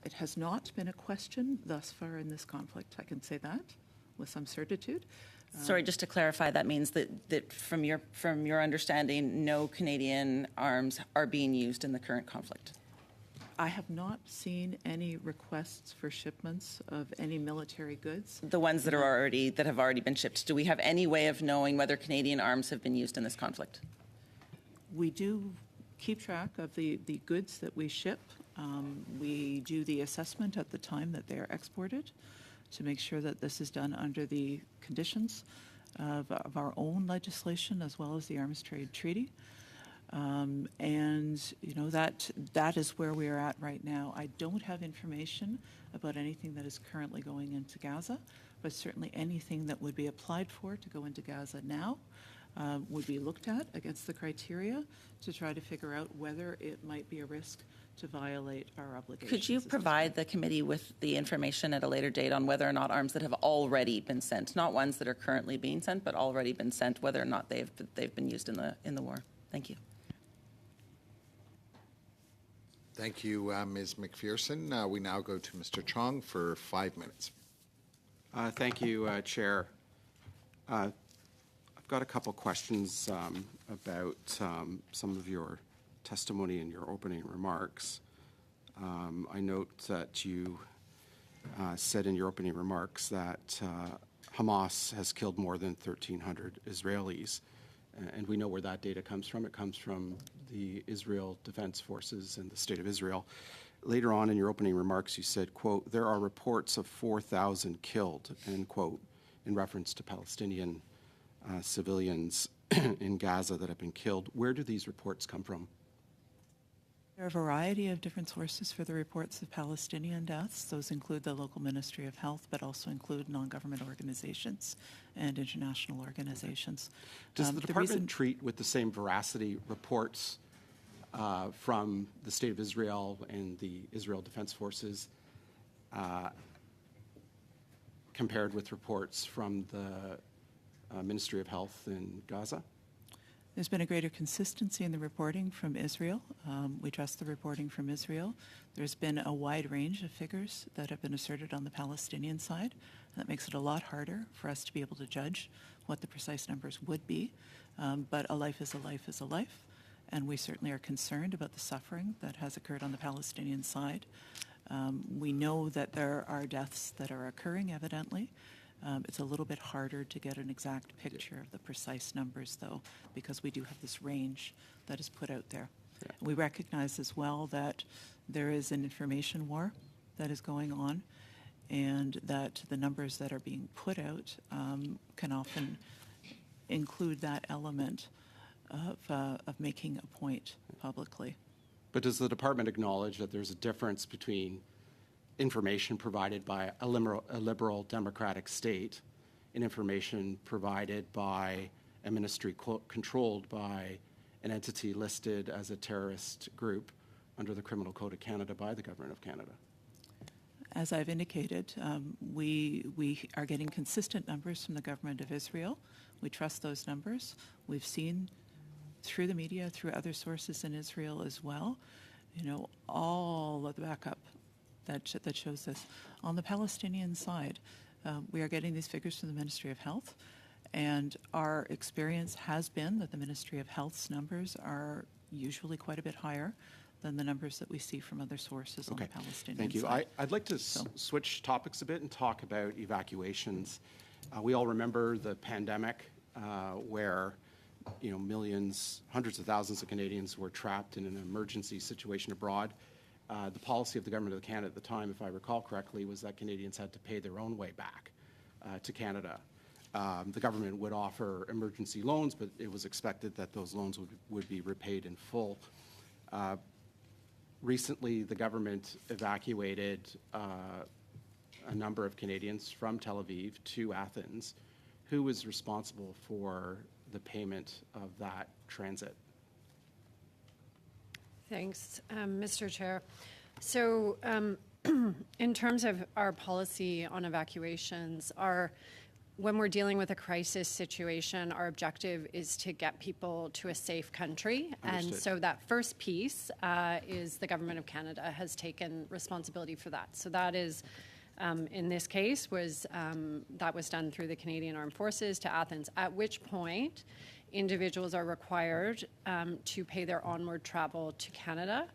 it has not been a question thus far in this conflict, I can say that with some certitude. Sorry, just to clarify, that means that from your understanding, no Canadian arms are being used in the current conflict. I have not seen any requests for shipments of any military goods. The ones that have already been shipped. Do we have any way of knowing whether Canadian arms have been used in this conflict? We do keep track of the goods that we ship. We do the assessment at the time that they are exported to make sure that this is done under the conditions of our own legislation as well as the Arms Trade Treaty. And you know, that is where we are at right now. I don't have information about anything that is currently going into Gaza, but certainly anything that would be applied for to go into Gaza now would be looked at against the criteria to try to figure out whether it might be a risk to violate our obligations. Could you provide the committee with the information at a later date on whether or not arms that have already been sent, not ones that are currently being sent, but already been sent, whether or not they've been used in the war? Thank you. Thank you, Ms. McPherson. We now go to Mr. Chong for 5 minutes. Thank you, Chair. I've got a couple questions about some of your testimony in your opening remarks. I note that you said in your opening remarks that Hamas has killed more than 1,300 Israelis, and we know where that data comes from. It comes from the Israel Defense Forces and the State of Israel. Later on in your opening remarks, you said, quote, "There are reports of 4,000 killed," end quote, in reference to Palestinian civilians in Gaza that have been killed. Where do these reports come from? There are a variety of different sources for the reports of Palestinian deaths. Those include the local Ministry of Health, but also include non-government organizations and international organizations. Does the department treat with the same veracity reports from the State of Israel and the Israel Defense Forces compared with reports from the Ministry of Health in Gaza? There's been a greater consistency in the reporting from Israel. We trust the reporting from Israel. There's been a wide range of figures that have been asserted on the Palestinian side. That makes it a lot harder for us to be able to judge what the precise numbers would be. But a life is a life is a life. And we certainly are concerned about the suffering that has occurred on the Palestinian side. We know that there are deaths that are occurring, evidently. It's a little bit harder to get an exact picture of the precise numbers, though, because we do have this range that is put out there. Yeah. We recognize as well that there is an information war that is going on, and that the numbers that are being put out can often include that element of making a point publicly. But does the department acknowledge that there's a difference between information provided by a liberal democratic state and information provided by a ministry controlled by an entity listed as a terrorist group under the Criminal Code of Canada by the Government of Canada? As I've indicated, we are getting consistent numbers from the Government of Israel. We trust those numbers. We've seen through the media, through other sources in Israel as well, you know, all of the backup that shows this. On the Palestinian side, we are getting these figures from the Ministry of Health, and our experience has been that the Ministry of Health's numbers are usually quite a bit higher than the numbers that we see from other sources on the Palestinian Thank you. side. I'd like to switch topics a bit and talk about evacuations. We all remember the pandemic where millions, hundreds of thousands of Canadians were trapped in an emergency situation abroad. The policy of the Government of Canada at the time, if I recall correctly, was that Canadians had to pay their own way back to Canada. The government would offer emergency loans, but it was expected that those loans would be repaid in full. Recently, the government evacuated a number of Canadians from Tel Aviv to Athens. Who was responsible for the payment of that transit? Thanks, Mr. Chair. So in terms of our policy on evacuations, when we're dealing with a crisis situation, our objective is to get people to a safe country. Understood. And so that first piece is the Government of Canada has taken responsibility for that. So that is in this case was that was done through the Canadian Armed Forces to Athens, at which point individuals are required to pay their onward travel to Canada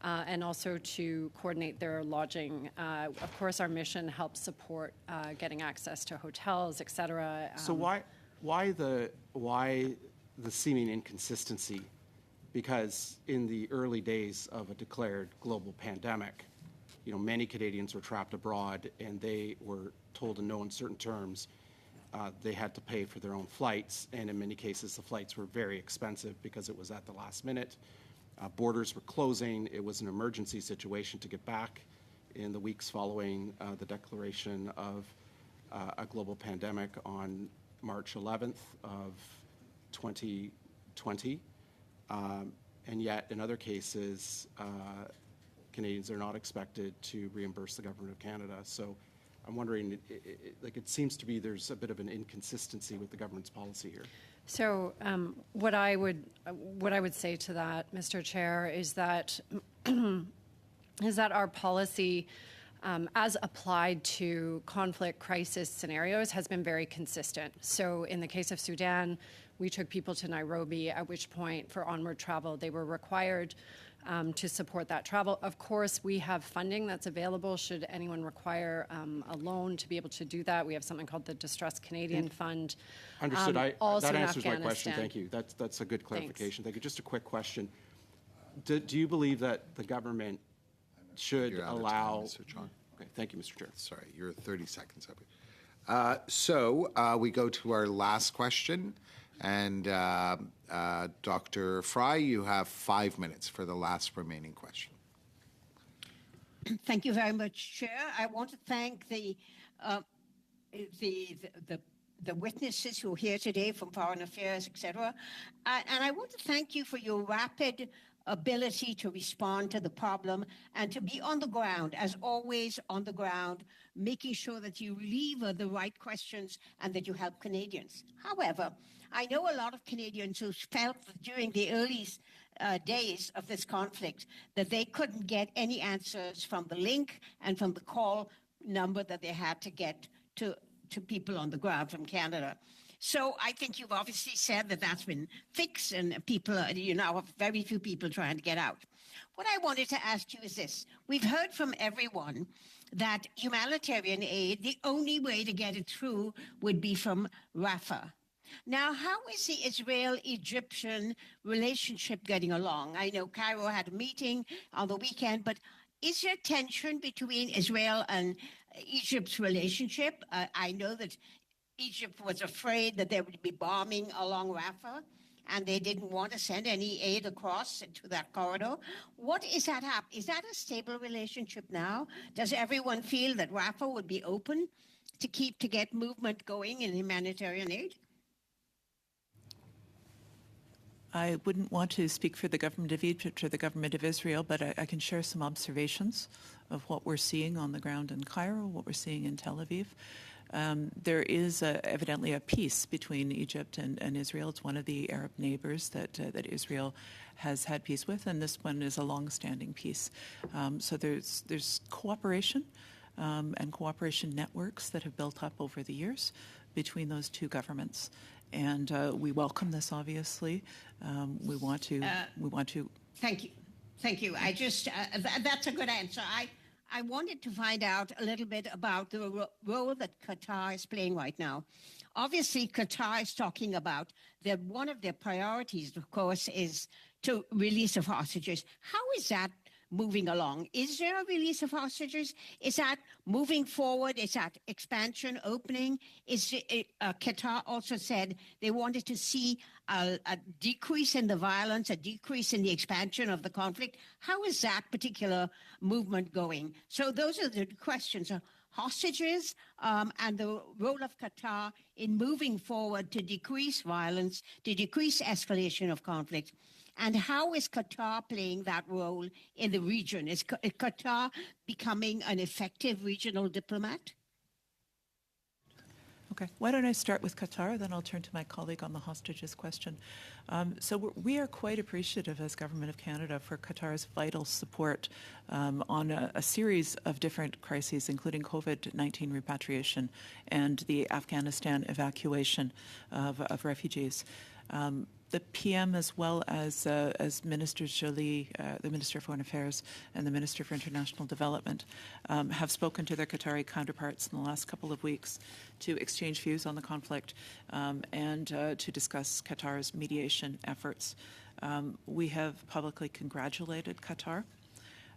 and also to coordinate their lodging. Of course, our mission helps support getting access to hotels, et cetera. So why the seeming inconsistency? Because in the early days of a declared global pandemic, many Canadians were trapped abroad, and they were told in no uncertain terms they had to pay for their own flights, and in many cases the flights were very expensive because it was at the last minute. Borders were closing. It was an emergency situation to get back in the weeks following the declaration of a global pandemic on March 11th of 2020. And yet, in other cases, Canadians are not expected to reimburse the Government of Canada. So I'm wondering, it seems to be there's a bit of an inconsistency with the government's policy here. So what I would say to that, Mr. Chair, is that our policy, as applied to conflict crisis scenarios, has been very consistent. So in the case of Sudan, we took people to Nairobi, at which point for onward travel, they were required to support that travel. Of course, we have funding that's available should anyone require a loan to be able to do that. We have something called the Distressed Canadian Fund. Understood. Also that answers in my question. Thank you. That's a good clarification. Thank you. Just a quick question. Do you believe that the government should allow... Mr. Chong. Okay. Thank you, Mr. Chair. Sorry, you're 30 seconds up. So we go to our last question. And Dr. Fry, you have 5 minutes for the last remaining question. Thank you very much, Chair. I want to thank the witnesses who are here today from Foreign Affairs, etc. And I want to thank you for your rapid ability to respond to the problem and to be on the ground, as always on the ground, making sure that you lever the right questions and that you help Canadians. However, I know a lot of Canadians who felt during the early days of this conflict that they couldn't get any answers from the link and from the call number that they had to get to people on the ground from Canada. So I think you've obviously said that that's been fixed and people, have very few people trying to get out. What I wanted to ask you is this. We've heard from everyone that humanitarian aid, the only way to get it through would be from Rafah. Now, how is the Israel-Egyptian relationship getting along? I know Cairo had a meeting on the weekend, but is there tension between Israel and Egypt's relationship? I know that Egypt was afraid that there would be bombing along Rafah, and they didn't want to send any aid across to that corridor. What is that happening? Is that a stable relationship now? Does everyone feel that Rafah would be open to get movement going in humanitarian aid? I wouldn't want to speak for the government of Egypt or the government of Israel, but I can share some observations of what we're seeing on the ground in Cairo, what we're seeing in Tel Aviv. There is evidently a peace between Egypt and Israel. It's one of the Arab neighbors that Israel has had peace with, and this one is a long-standing peace. So there's cooperation and cooperation networks that have built up over the years between those two governments. And we welcome this, obviously. We want to. Thank you. I just that's a good answer. I wanted to find out a little bit about the role that Qatar is playing right now. Obviously, Qatar is talking about that one of their priorities, of course, is to release of hostages. How is that moving along? Is there a release of hostages? Is that moving forward? Is that expansion, opening? Qatar also said they wanted to see a decrease in the violence, a decrease in the expansion of the conflict. How is that particular movement going? So those are the questions. Hostages and the role of Qatar in moving forward to decrease violence, to decrease escalation of conflict. And how is Qatar playing that role in the region? Is Qatar becoming an effective regional diplomat? Okay. Why don't I start with Qatar, then I'll turn to my colleague on the hostages question. We are quite appreciative as Government of Canada for Qatar's vital support on a series of different crises, including COVID-19 repatriation and the Afghanistan evacuation of refugees. The PM, as well as Minister Joly, the Minister of Foreign Affairs, and the Minister for International Development, have spoken to their Qatari counterparts in the last couple of weeks to exchange views on the conflict and to discuss Qatar's mediation efforts. We have publicly congratulated Qatar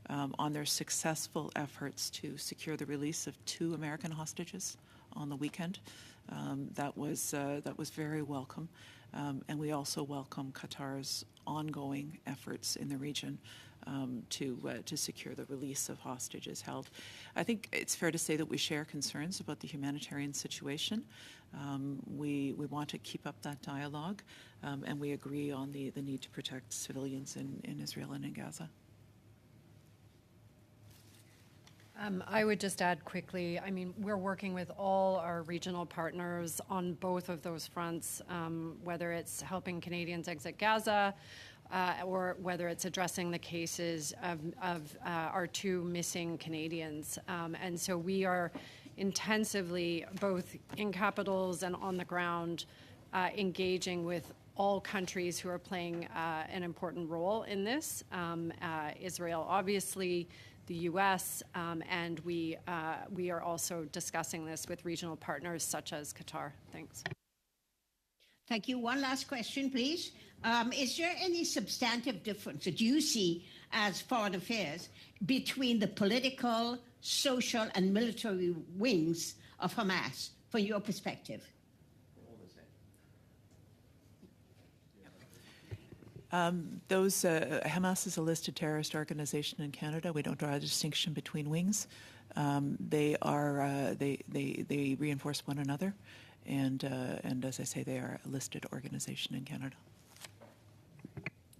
on their successful efforts to secure the release of 2 American hostages on the weekend. That was very welcome. And we also welcome Qatar's ongoing efforts in the region to secure the release of hostages held. I think it's fair to say that we share concerns about the humanitarian situation. We want to keep up that dialogue, and we agree on the need to protect civilians in Israel and in Gaza. I would just add quickly, I mean, we're working with all our regional partners on both of those fronts, whether it's helping Canadians exit Gaza or whether it's addressing the cases of our 2 missing Canadians. And so we are intensively, both in capitals and on the ground, engaging with all countries who are playing an important role in this. Israel, obviously, the U.S., and we are also discussing this with regional partners such as Qatar. Thanks. Thank you. One last question, please. Is there any substantive difference that you see as Foreign Affairs between the political, social, and military wings of Hamas, from your perspective? Hamas is a listed terrorist organization in Canada. We don't draw a distinction between wings. They reinforce one another, and as I say, they are a listed organization in Canada.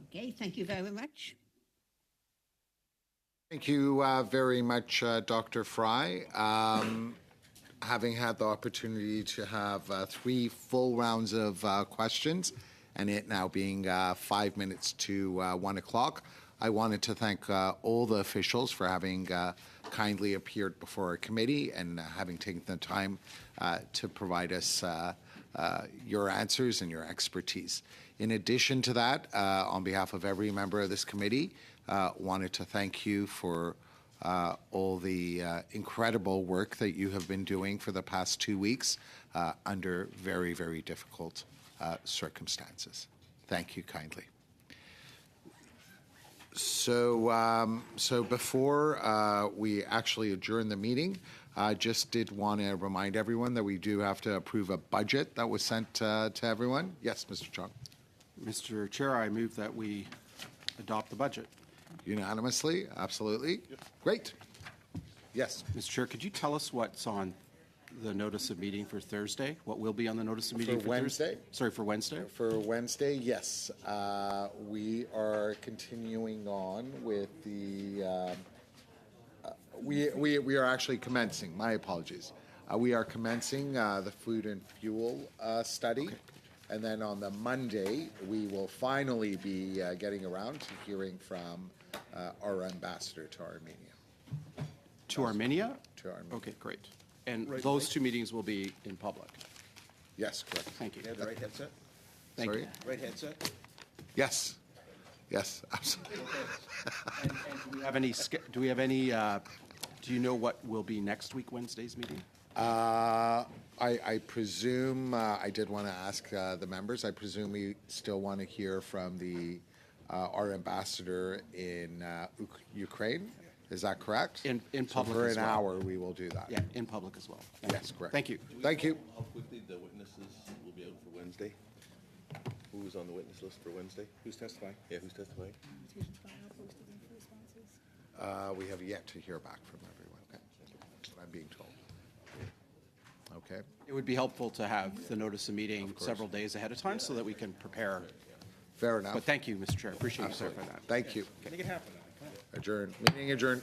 Okay, thank you very much. Thank you very much, Dr. Fry. Having had the opportunity to have 3 full rounds of questions, and it now being 5 minutes to 1 o'clock, I wanted to thank all the officials for having kindly appeared before our committee and having taken the time to provide us your answers and your expertise. In addition to that, on behalf of every member of this committee, wanted to thank you for all the incredible work that you have been doing for the past 2 weeks under very, very difficult circumstances. Thank you kindly. So before we actually adjourn the meeting, I just did want to remind everyone that we do have to approve a budget that was sent to everyone. Yes, Mr. Chong. Mr. Chair, I move that we adopt the budget. Unanimously, absolutely. Yep. Great. Yes. Mr. Chair, could you tell us what's on the notice of meeting for Thursday? What will be on the notice of meeting for Wednesday? Thursday? Sorry, for Wednesday? For Wednesday, yes. We are continuing on with the... we are actually commencing. My apologies. We are commencing the food and fuel study. Okay. And then on the Monday, we will finally be getting around to hearing from our ambassador to Armenia. To Armenia? To Armenia. Okay, great. And those 2 meetings will be in public? Yes, correct. Thank you. You have the right headset? Thank you. Right headset? Yes. Yes, absolutely. And do we have any, do you know what will be next week, Wednesday's meeting? I presume, I did want to ask the members, I presume we still want to hear from our ambassador in Ukraine. Is that correct? In public for as an well. hour, we will do that. Yeah, in public as well. Yes, correct. Thank you. Thank you. How quickly the witnesses will be out for Wednesday? Who's on the witness list for Wednesday? Who's testifying? Yeah, who's testifying? We have yet to hear back from everyone. Okay. That's what I'm being told. Okay. It would be helpful to have the notice of meeting several days ahead of time so that we can prepare. Fair enough. But thank you, Mr. Chair. Appreciate you clarifying that. Thank you. Make it happen. Adjourn. Meeting adjourned.